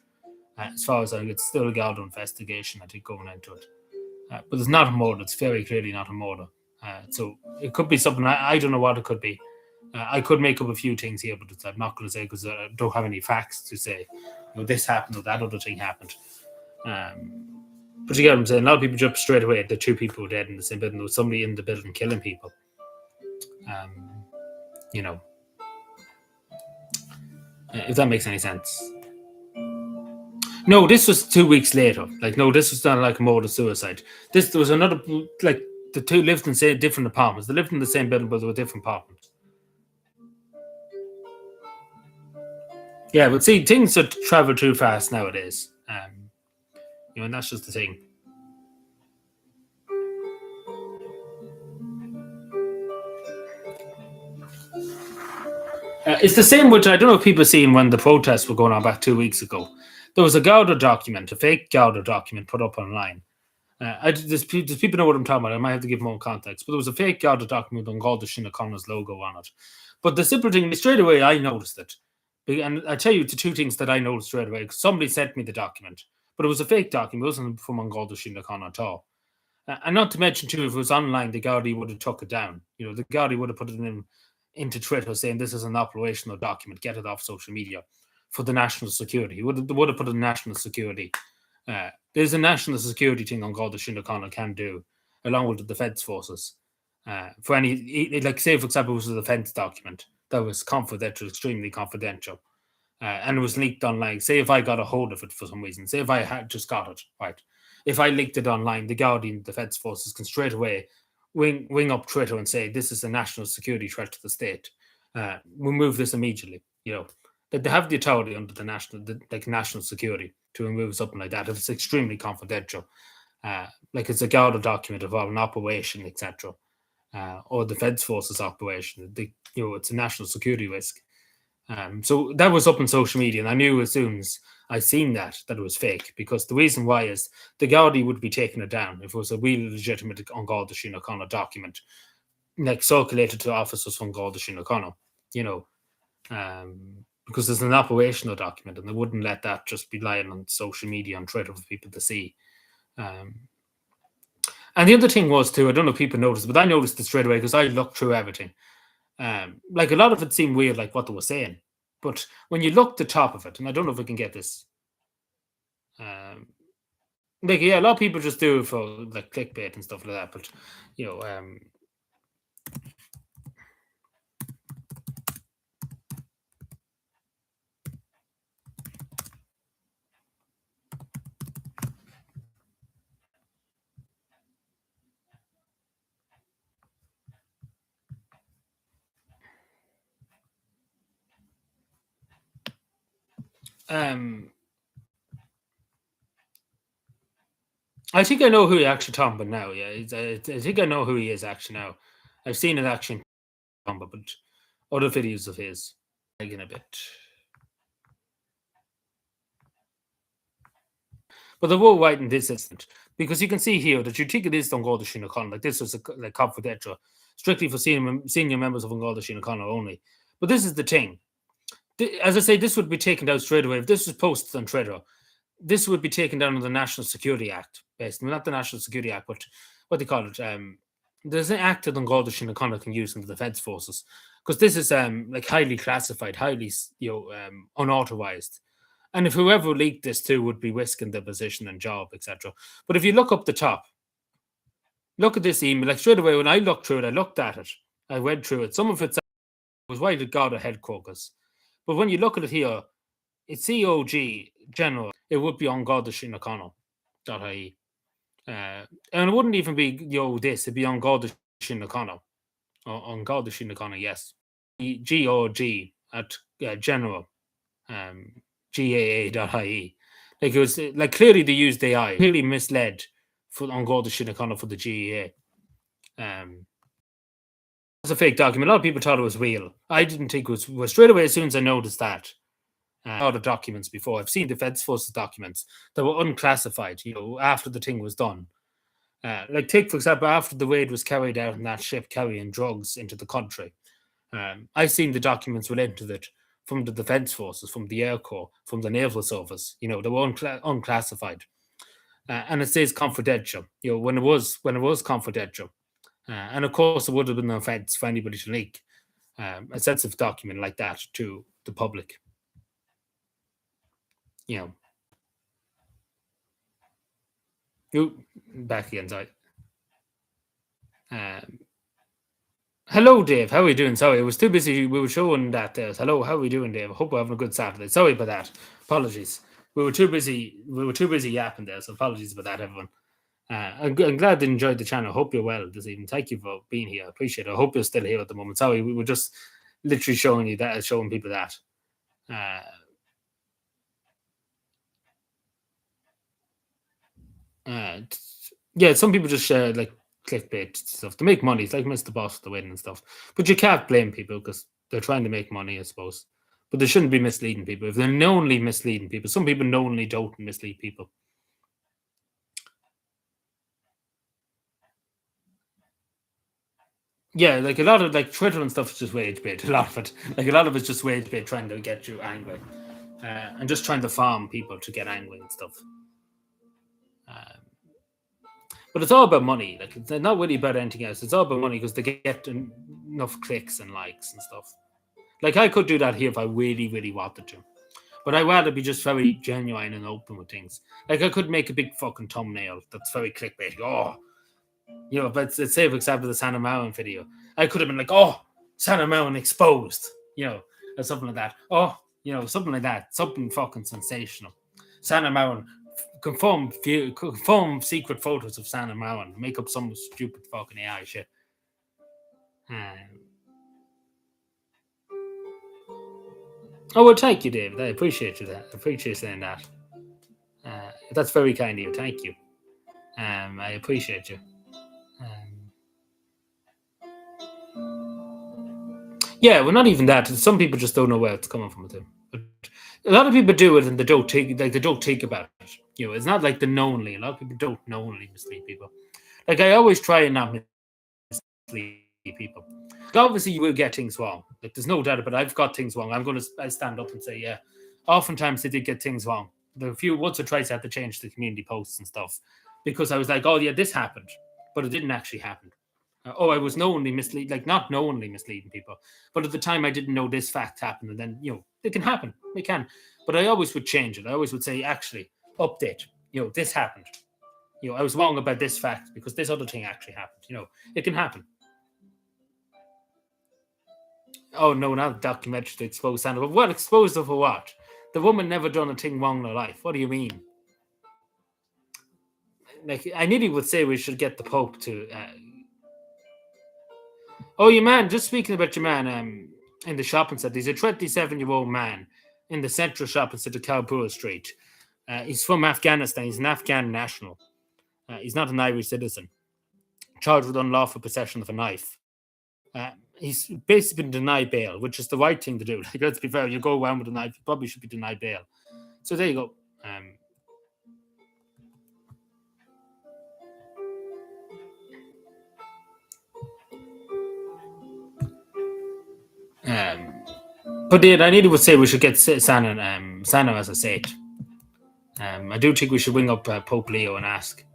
As far as I know, it's still a Garda investigation, I think, going into it. But it's not a murder. It's very clearly not a murder. So it could be something. I don't know what it could be. I could make up a few things here, but I'm not going to say, because I don't have any facts to say, this happened or that other thing happened. But you get what I'm saying. A lot of people jump straight away. The two people were dead in the same building. There was somebody in the building killing people. If that makes any sense. No, this was 2 weeks later. This was not like a murder-suicide. There was another, the two lived in different apartments. They lived in the same building, but they were different apartments. Yeah, but see, things travel too fast nowadays. And that's just the thing. It's the same which I don't know if people seen when the protests were going on back 2 weeks ago. There was a Garda document, a fake Garda document put up online. Does people know what I'm talking about? I might have to give more context. But there was a fake Garda document on Garda Síochána's logo on it. But the simple thing, straight away, I noticed it. And I tell you the two things that I noticed straight away. Somebody sent me the document. But it was a fake document. It wasn't from Garda Síochána at all. And not to mention, too, if it was online, the Garda would have took it down. The Garda would have put it into Twitter saying this is an operational document, get it off social media for the national security. He would have put it in national security. There's a national security thing on Garda Síochána can do, along with the defence forces. For any, like, say, for example, it was a defense document that was confidential, extremely confidential, and it was leaked online. Say if I got a hold of it for some reason, say if I had just got it, right? If I leaked it online, the Guardian Defence Forces can straight away wing up Twitter and say this is a national security threat to the state. Remove this immediately. That they have the authority under the national security to remove something like that if it's extremely confidential. Like it's a Garda document of an operation, etc., or defense forces operation. It's a national security risk. So that was up on social media, and I knew as soon as I seen that it was fake, because the reason why is the Gardaí would be taking it down if it was a real legitimate An Garda Síochána document, like circulated to officers from Garda Síochána, because there's an operational document, and they wouldn't let that just be lying on social media on Twitter for people to see. And the other thing was too, I don't know if people noticed, but I noticed it straight away because I looked through everything. Like a lot of it seemed weird, like what they were saying. But when you look at the top of it, and I don't know if we can get this, a lot of people just do it for like clickbait and stuff like that. But I think I know who you're actually talking about now. Yeah, I think I know who he is actually now. I've seen it actually, but other videos of his. Again, a bit. But they were right in this instance, because you can see here that you think it is An Garda Síochána, like this was like confidential, strictly for senior members of An Garda Síochána only. But this is the thing. As I say, this would be taken down straight away. If this was posted on Twitter, this would be taken down under the National Security Act, basically. Not the National Security Act, but what they call it. There's an act that An Garda Síochána can use in the defence forces, because this is like highly classified, highly unauthorized. And if whoever leaked this too would be risking their position and job, etc. But if you look up the top, look at this email, like straight away when I looked through it, I looked at it, I went through it. Some of it was right at Garda headquarters. But when you look at it here, it's COG General. It would be on Garda Síochána.ie. And it wouldn't even be this, it'd be on Garda Síochána. On Garda Síochána, yes. GOG at General. GAA.ie. Like it was like clearly they used AI, clearly misled on Garda Síochána for the GAA. It's a fake document. A lot of people thought it was real. I didn't think it was straight away as soon as I noticed that. All the documents before. I've seen Defence Forces documents that were unclassified, after the thing was done. Like take, for example, after the raid was carried out on that ship carrying drugs into the country. I've seen the documents related to that from the Defence Forces, from the Air Corps, from the Naval Service. They were unclassified. And it says confidential, when it was confidential. And of course, it would have been an offence for anybody to leak a sensitive document like that to the public. Back again, sorry. Hello, Dave. How are you doing? Sorry, I was too busy. We were showing that there. Hello, how are we doing, Dave? I hope we're having a good Saturday. Sorry about that. Apologies. We were too busy yapping there, so apologies about that, everyone. I'm glad you enjoyed the channel. I hope you're well this evening. Thank you for being here. I appreciate it. I hope you're still here at the moment. Sorry, we were just literally showing people that. Yeah, some people just share like clickbait stuff to make money. It's like Mr. Boss to win and stuff. But you can't blame people because they're trying to make money, I suppose. But they shouldn't be misleading people. If they're knowingly misleading people, some people knowingly don't mislead people. Yeah, like a lot of like Twitter and stuff is just wage bait. A lot of it, it's just wage bait, trying to get you angry, and just trying to farm people to get angry and stuff. But it's all about money. Like it's not really about anything else. It's all about money because they get enough clicks and likes and stuff. Like I could do that here if I really, really wanted to, but I'd rather be just very genuine and open with things. Like I could make a big fucking thumbnail that's very clickbait. Oh, You know, but let's say, for example, the Santa Marin video. I could have been like, oh, Santa Marin exposed, you know, or something like that. Oh, you know, something like that. Something fucking sensational. Santa Marin, confirm secret photos of Santa Marin. Make up some stupid fucking AI shit. Oh, well, thank you, David. I appreciate you that. I appreciate saying that. That's very kind of you. Thank you. I appreciate you. Yeah, well, not even that. Some people just don't know where it's coming from with him. But a lot of people do it, and they don't think about it. You know, it's not like the knowingly. A lot of people don't knowingly mislead people. Like, I always try and not mislead people. Like, obviously, you will get things wrong. Like, there's no doubt about it. I've got things wrong. I stand up and say, yeah. Oftentimes, they did get things wrong. The few once or twice I had to change the community posts and stuff because I was like, oh yeah, this happened, but it didn't actually happen. I was knowingly misleading, like not knowingly misleading people, but at the time I didn't know this fact happened, and then you know it can happen, it can. But I always would change it. I always would say, actually, update. You know, this happened. You know, I was wrong about this fact because this other thing actually happened. You know, it can happen. Oh no, not a documentary to expose Santa. But what exposed her for what? The woman never done a thing wrong in her life. What do you mean? Like, I nearly would say we should get the Pope to. Oh, your man. Just speaking about your man. In the shopping centre, he's a 27-year-old man in the central shopping centre, Kalpura Street. He's from Afghanistan. He's an Afghan national. He's not an Irish citizen. Charged with unlawful possession of a knife. He's basically been denied bail, which is the right thing to do. Like, let's be fair, you go around with a knife, you probably should be denied bail. So there you go. But then I nearly would say we should get Santa as a saint. I do think we should ring up Pope Leo and ask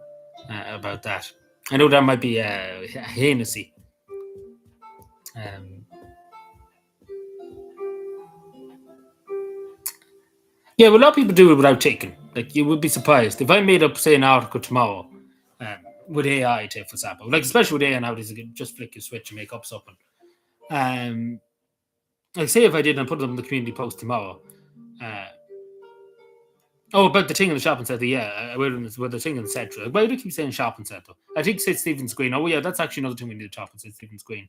about that. I know that might be heresy. Yeah, well, a lot of people do it without taking. Like, you would be surprised if I made up, say, an article tomorrow with AI, for example. Like, especially with AI nowadays, you can just flick your switch and make up something. Like, say if I did and put it on the community post tomorrow. About the thing in the shopping centre, yeah, with the thing in the centre. Why do you keep saying shopping centre? I think St. Stephen's Green. Oh, yeah, that's actually another thing we need to talk about, St. Stephen's Green.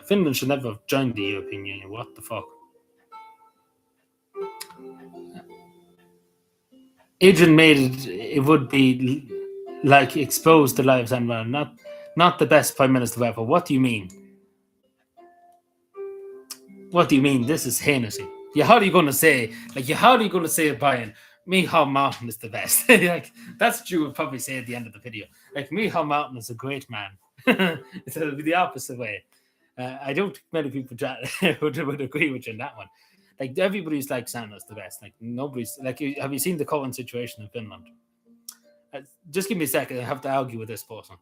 Finland should never have joined the European Union. What the fuck? Adrian made it would be like exposed the lives and not the best prime minister ever. What do you mean? What do you mean? This is heresy. Yeah, how are you going to say? Like, how are you going to say it, Brian? Michal Martin is the best. Like, that's what you would probably say at the end of the video. Like, Michal Martin is a great man. It's the opposite way. I don't think many people would agree with you on that one. Like, everybody's like Santa's the best. Like, nobody's like. Have you seen the current situation in Finland? Just give me a second. I have to argue with this person.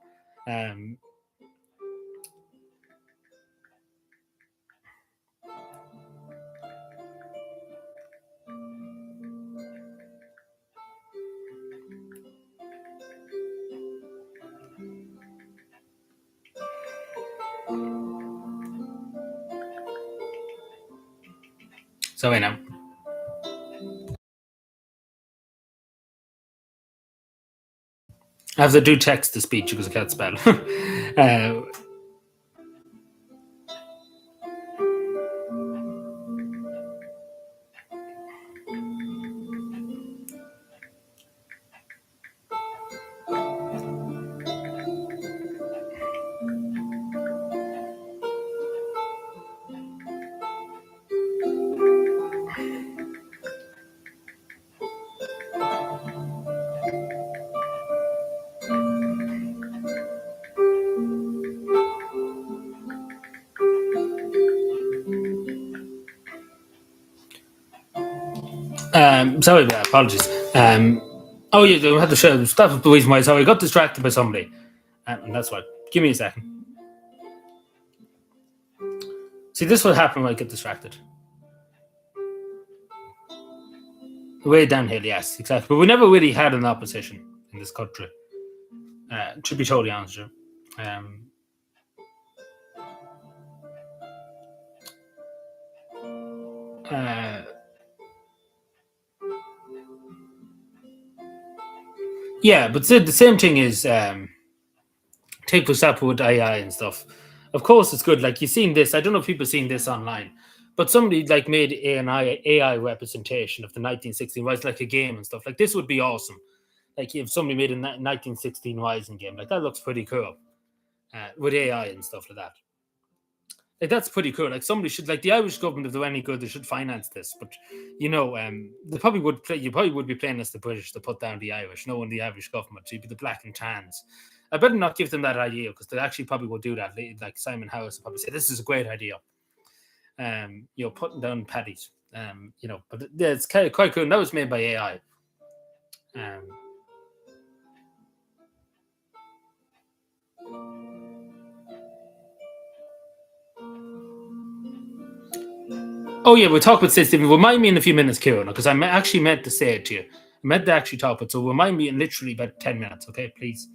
Sorry now. I have to do text to speech because I can't spell. Sorry about that. Apologies. Oh, yeah, I had to show. That's the reason why. Sorry, I got distracted by somebody, and that's why. Give me a second. See, this will happen when I get distracted. Way downhill, yes, exactly. But we never really had an opposition in this country. To be totally honest with you. Yeah, but the same thing is take for example with AI and stuff. Of course, it's good. Like you've seen this. I don't know if people seen this online, but somebody like made an AI representation of the 1916 Rise like a game and stuff. Like this would be awesome. Like if somebody made a 1916 Rising game, like that looks pretty cool with AI and stuff like that. Like that's pretty cool. Like somebody should, like the Irish government, if they're any good, they should finance this. But they probably would play. You probably would be playing as the British to put down the Irish. No one, the Irish government. You'd be the black and tans. I better not give them that idea because they actually probably will do that. Like Simon Harris will probably say, "This is a great idea." Putting down paddies. But yeah, it's quite cool. And that was made by AI. Oh yeah, we'll talk about Sid Stephen. Remind me in a few minutes, Kieran, because I actually meant to say it to you. I meant to actually talk about. So remind me in literally about 10 minutes, okay, please?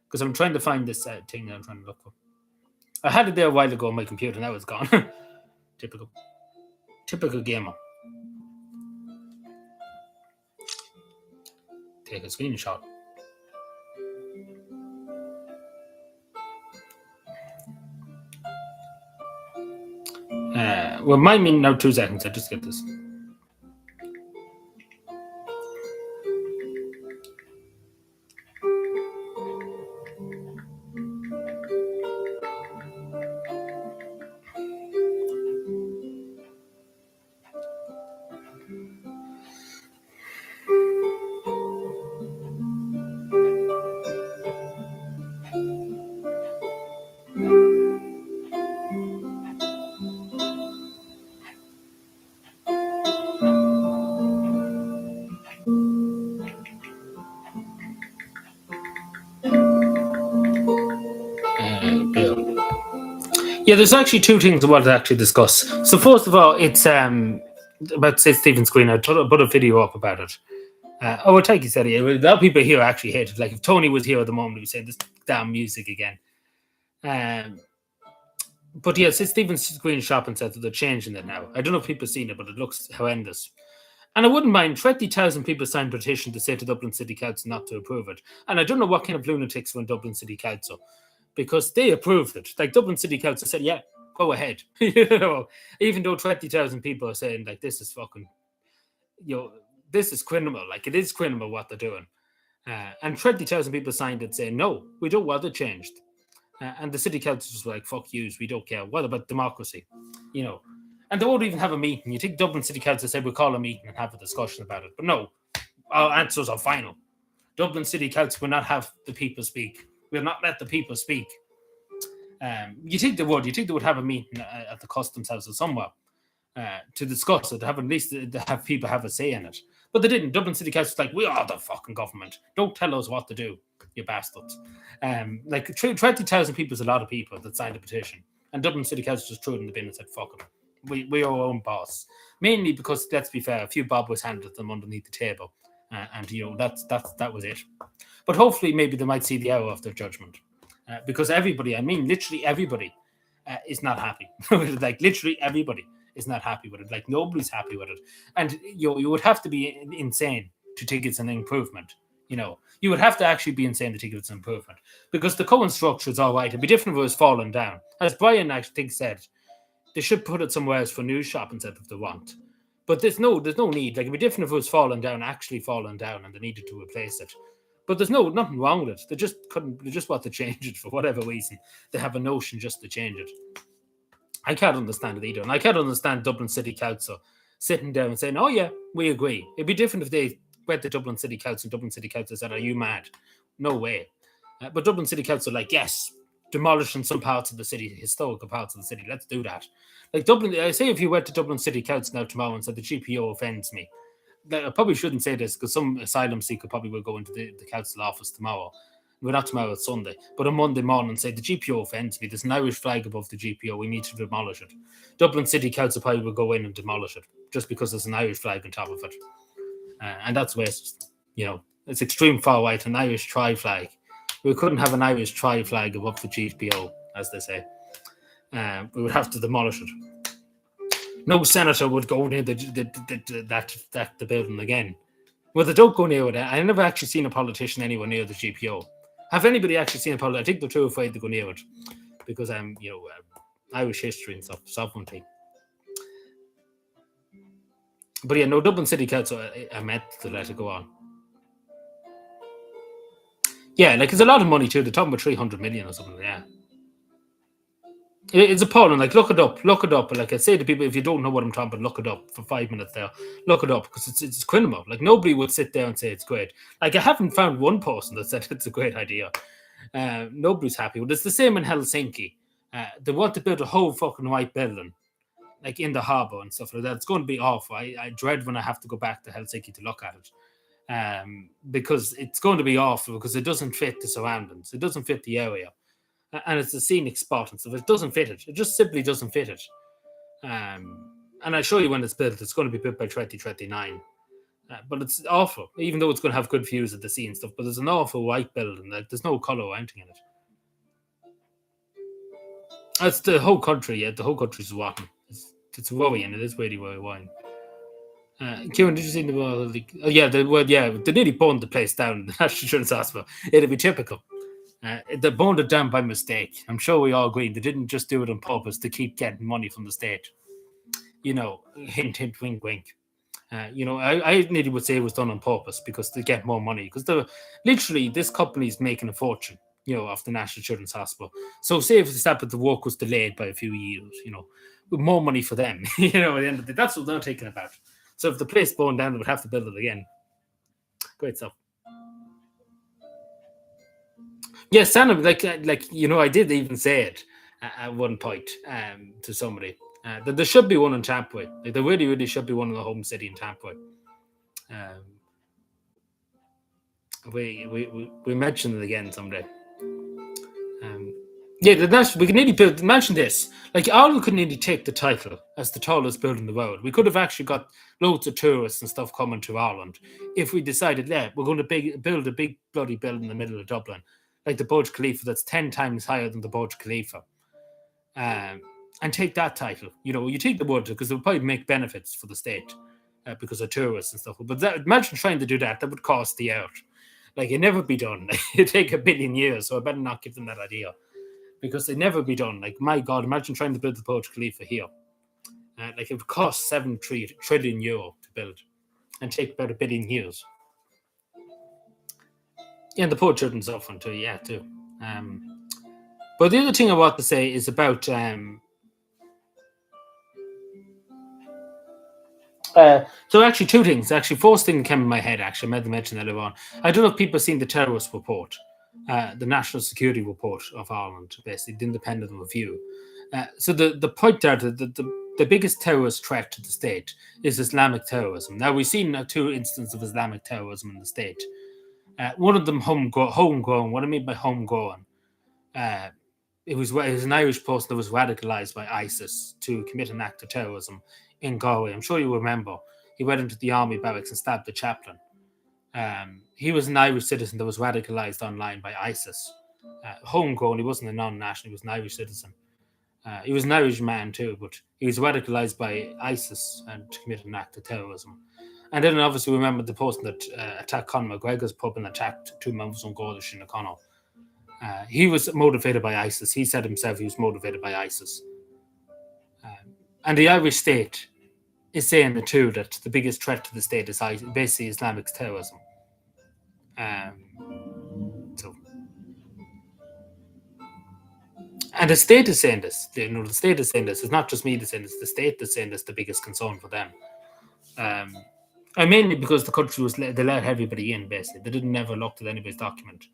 Because I'm trying to find this thing that I'm trying to look for. I had it there a while ago on my computer, and now it's gone. Typical gamer. Take a screenshot. Remind me now 2 seconds. I just get this. Yeah, there's actually 2 things I want to actually discuss. So first of all, it's about Sid Stephen's Queen. I put a video up about it. Taki said it. A lot of people here actually hate it. Like if Tony was here at the moment, he'd say this damn music again. But yeah, Sid Stephen's Queen shopping centre, they're changing it now. I don't know if people have seen it, but it looks horrendous. And I wouldn't mind 20,000 people signed a petition to say to Dublin City Council not to approve it. And I don't know what kind of lunatics were in Dublin City Council, because they approved it. Like Dublin City Council said, yeah, go ahead. Even though 20,000 people are saying like this is fucking, this is criminal. Like it is criminal what they're doing. And 20,000 people signed it saying, no, we don't want it changed. And the City Council was like, fuck yous, we don't care. What about democracy? And they won't even have a meeting. You think Dublin City Council said we'll call a meeting and have a discussion about it. But no, our answers are final. Dublin City Council will not have the people speak. We'll not let the people speak. You think they would? You think they would have a meeting at the Customs House or somewhere to discuss it, to have at least to have people have a say in it. But they didn't. Dublin City Council's like, we are the fucking government. Don't tell us what to do, you bastards. 20,000 people is a lot of people that signed a petition. And Dublin City Council just threw it in the bin and said, fuck them. We are our own boss. Mainly because, let's be fair, a few bob was handed to them underneath the table. That was it. But hopefully maybe they might see the hour of their judgment. Because everybody, I mean literally everybody, is not happy. Like literally everybody is not happy with it. Like nobody's happy with it. And you would have to be insane to think it's an improvement. You would have to actually be insane to think it's an improvement. Because the current structure is all right. It'd be different if it was falling down. As Brian actually said, they should put it somewhere else for new shopping centre if they want. But there's no need. Like it'd be different if it was actually falling down, and they needed to replace it. But there's nothing wrong with it. They just want to change it for whatever reason. They have a notion just to change it. I can't understand it either. And I can't understand Dublin City Council sitting down and saying, oh yeah, we agree. It'd be different if they went to Dublin City Council and Dublin City Council said, are you mad? No way. But Dublin City Council like, yes, demolishing some parts of the city, historical parts of the city. Let's do that. Like Dublin, I say if you went to Dublin City Council now tomorrow and said the GPO offends me, I probably shouldn't say this because some asylum seeker probably will go into the council office tomorrow. Well, not tomorrow, it's Sunday. But on Monday morning and say the GPO offends me. There's an Irish flag above the GPO. We need to demolish it. Dublin City Council probably will go in and demolish it just because there's an Irish flag on top of it. And that's racist. It's extreme far right, an Irish tri flag We couldn't have an Irish tri flag above the GPO, as they say. We would have to demolish it. No senator would go near the building again. Well, they don't go near it. I never actually seen a politician anywhere near the GPO. Have anybody actually seen a politician? I think they're too afraid to go near it because Irish history and stuff, sovereignty. But yeah, no, Dublin City Council, I meant to let it go on. Yeah, like it's a lot of money too. They're talking about 300 million or something. Yeah. It's appalling. Like, look it up. Like I say to people, if you don't know what I'm talking about, look it up for 5 minutes there. Look it up because it's criminal. Like, nobody would sit there and say it's great. Like, I haven't found one person that said it's a great idea. Nobody's happy. But it's the same in Helsinki. They want to build a whole fucking white building, like in the harbour and stuff like that. It's going to be awful. I dread when I have to go back to Helsinki to look at it. Because it's going to be awful because it doesn't fit the surroundings. It doesn't fit the area. And it's a scenic spot and stuff. It doesn't fit it. It just simply doesn't fit it. And I'll show you when it's built. It's going to be built by 2029. But it's awful, even though it's going to have good views of the sea and stuff. But there's an awful white building. Like, there's no colour or anything in it. It's the whole country. Yeah, the whole country's rotten. It's worrying. It is really worrying. Kieran, did you see the world? Oh, yeah, they nearly burned the place down. The National Insurance Hospital. It'd be typical. They burned it down by mistake. I'm sure we all agree. They didn't just do it on purpose to keep getting money from the state. Hint, hint, wink, wink. I nearly would say it was done on purpose because they get more money. Because literally, this company is making a fortune, off the National Children's Hospital. So say if the work was delayed by a few years, with more money for them, at the end of the day, that's what they're taking about. So if the place burned down, they would have to build it again. Great stuff. Yeah, Santa, I did even say it at one point to somebody that there should be one in Tampway. Like, there really, really should be one in the home city in Tampway. We mentioned it again someday. We could nearly mention this. Like, Ireland could nearly take the title as the tallest building in the world. We could have actually got loads of tourists and stuff coming to Ireland if we decided, we're going to build a big bloody building in the middle of Dublin, like the Burj Khalifa, that's 10 times higher than the Burj Khalifa, and take that title. You take the word because it would probably make benefits for the state because of tourists and stuff. But imagine trying to do that would cost the earth. Like, it'd never be done. It'd take 1 billion years, so I better not give them that idea. Because they'd never be done. Like, my God, imagine trying to build the Burj Khalifa here. It would cost 7 trillion euro to build and take about 1 billion years. Yeah, and the poor children's often too, too. But the other thing I want to say is about so actually 2 things. Actually, first thing that came in my head, actually, I meant to mention earlier on. I don't know if people have seen the terrorist report. The National Security Report of Ireland, basically, the independent review. So the point there, the biggest terrorist threat to the state is Islamic terrorism. Now, we've seen 2 instances of Islamic terrorism in the state. One of them homegrown. What I mean by homegrown, it was an Irish person that was radicalized by ISIS to commit an act of terrorism in Galway. I'm sure you remember. He went into the army barracks and stabbed the chaplain. He was an Irish citizen that was radicalized online by ISIS. Homegrown, he wasn't a non-national, he was an Irish citizen. He was an Irish man too, but he was radicalized by ISIS and committed an act of terrorism. And then obviously remember the person that attacked Conor McGregor's pub and attacked 2 members on Gordish in O'Connell. He was motivated by ISIS. He said himself he was motivated by ISIS. And the Irish state is saying too that the biggest threat to the state is basically Islamic terrorism. And the state is saying this. The state is saying this. It's not just me that's saying this. The state is saying this. The biggest concern for them. And mainly because the country they let everybody in. Basically, they didn't never look at anybody's document.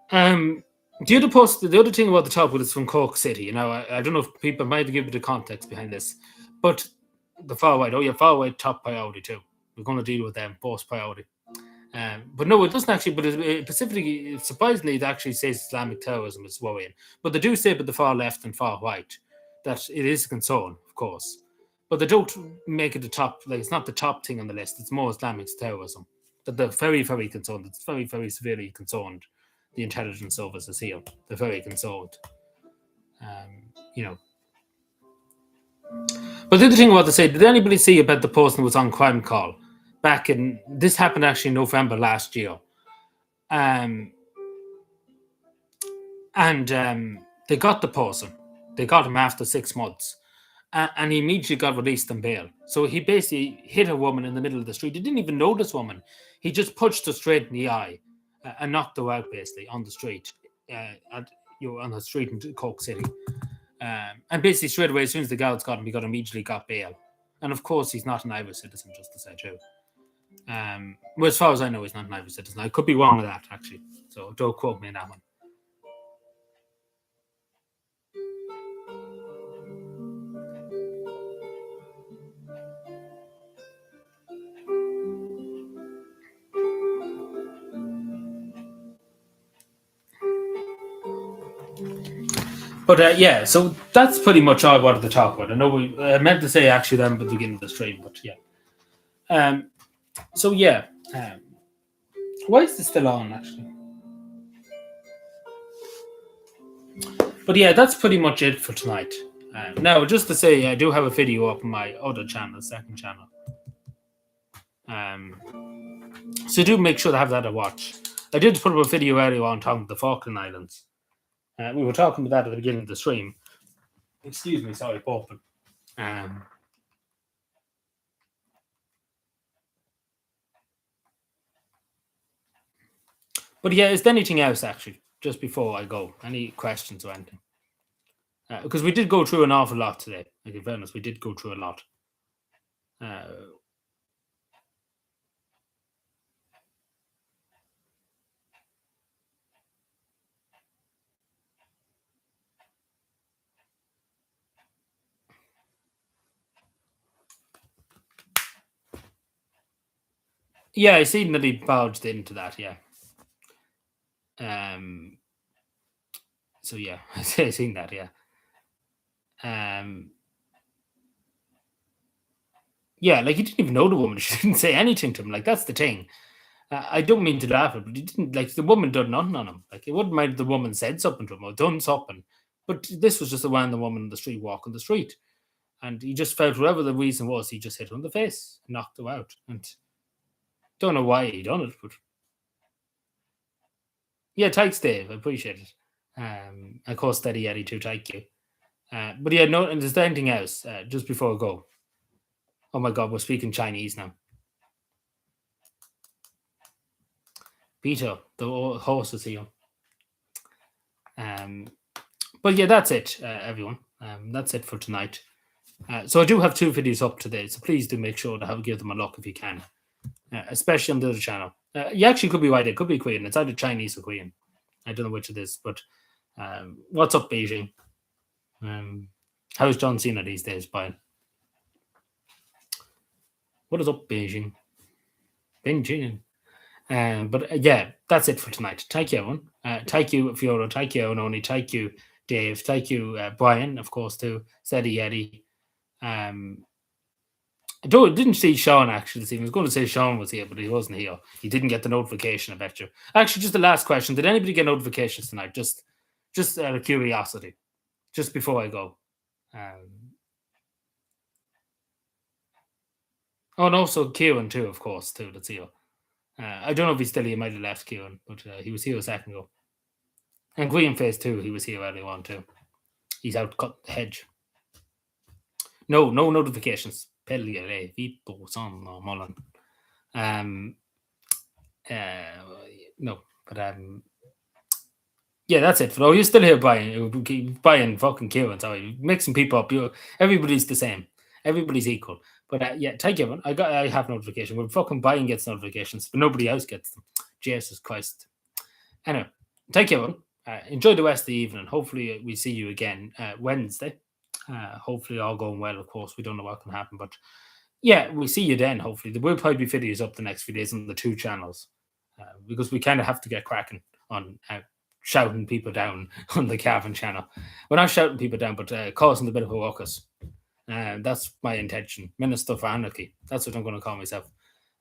The other thing about the topic is from Cork City. I don't know if people might give a bit of context behind this, but the far right. Far right top priority too. We're going to deal with them first priority. But no, it doesn't actually. But it surprisingly, it actually says Islamic terrorism is worrying. But they do say, but the far left and far right, that it is a concern, of course. But they don't make it the top. Like, it's not the top thing on the list. It's more Islamic terrorism that they're very, very concerned. It's very, very severely concerned the intelligence services here. They're very concerned. But the other thing I want to say, did anybody see about the person who was on Crime Call back in, this happened actually in November last year. They got the person. They got him after 6 months. And he immediately got released on bail. So he basically hit a woman in the middle of the street. He didn't even know this woman. He just punched her straight in the eye and knocked her out basically on the street, on the street in Cork City. And basically straight away, as soon as the guards got him, he immediately got bail. And of course, he's not an Irish citizen, just to say true. Well, as far as I know, he's not an Irish citizen. I could be wrong with that, actually. So don't quote me on that one. But yeah, so that's pretty much all I wanted to talk about. I know I meant to say actually that at the beginning of the stream, but yeah. So yeah, why is this still on actually? But yeah, that's pretty much it for tonight. Now, just to say, I do have a video up on my other channel, second channel. So do make sure to have that to watch. I did put up a video earlier on talking about the Falkland Islands. We were talking about that at the beginning of the stream. Excuse me, sorry, Paul. But yeah, is there anything else actually, just before I go? Any questions or anything? Because we did go through an awful lot today. Like, in fairness, we did go through a lot. Yeah, I seen that he barged into that, yeah. So yeah, I seen that, yeah. Yeah, like he didn't even know the woman. She didn't say anything to him. Like, that's the thing. I don't mean to laugh at it, but he didn't, like, the woman done nothing on him. Like, it wouldn't mind if the woman said something to him or done something. But this was just a random woman on the street walking the street. And he just felt whatever the reason was, he just hit her in the face, knocked her out. And don't know why he done it, but yeah, thanks, Dave. I appreciate it. Of course, Steady Eddie too, thank you. But yeah, no, and is there anything else just before I go? Oh my God, we're speaking Chinese now. Peter, the horse is here. But yeah, that's it, everyone. That's it for tonight. So I do have 2 videos up today, so please do make sure to give them a look if you can, especially on the other channel. You actually could be right; it could be Korean. It's either Chinese or Korean. I don't know which it is, but what's up, Beijing? How's John Cena these days, Brian? What is up, Beijing? Beijing. But yeah, that's it for tonight. Thank you, everyone. Thank you, Fiora. Thank you, Ononi. Thank you, Dave. Thank you, Brian, of course, too. Steady Eddie. I didn't see Sean actually this evening. I was going to say Sean was here, but he wasn't here. He didn't get the notification, I bet you. Actually, just the last question. Did anybody get notifications tonight? Just out of curiosity. Just before I go. Oh, no, so Kieran too, of course, too. That's here. I don't know if he's still here. He might have left Kieran, but he was here a second ago. And Greenface too, he was here earlier on too. He's out cut the hedge. No notifications. No, but yeah, that's it. Oh, you're still here, Brian fucking Kieran. Sorry, mixing people up. Everybody's the same. Everybody's equal. But yeah, thank you. I have notification. When fucking Brian gets notifications, but nobody else gets them. Jesus Christ. Anyway, thank you, everyone. Enjoy the rest of the evening. Hopefully, we see you again Wednesday. Hopefully, all going well. Of course, we don't know what can happen, but yeah, we'll see you then. Hopefully, there will probably be videos up the next few days on the 2 channels because we kind of have to get cracking on shouting people down on the Cavan channel. We're not shouting people down, but causing a bit of a ruckus. That's my intention. Minister for Anarchy. That's what I'm going to call myself.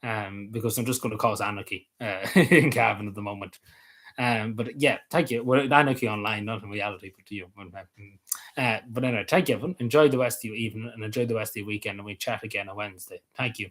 Because I'm just going to cause anarchy in Cavan at the moment. But yeah, thank you. Well, I know you online, not in reality, but you. But anyway, thank you, everyone. Enjoy the rest of your evening and enjoy the rest of your weekend, and we chat again on Wednesday. Thank you.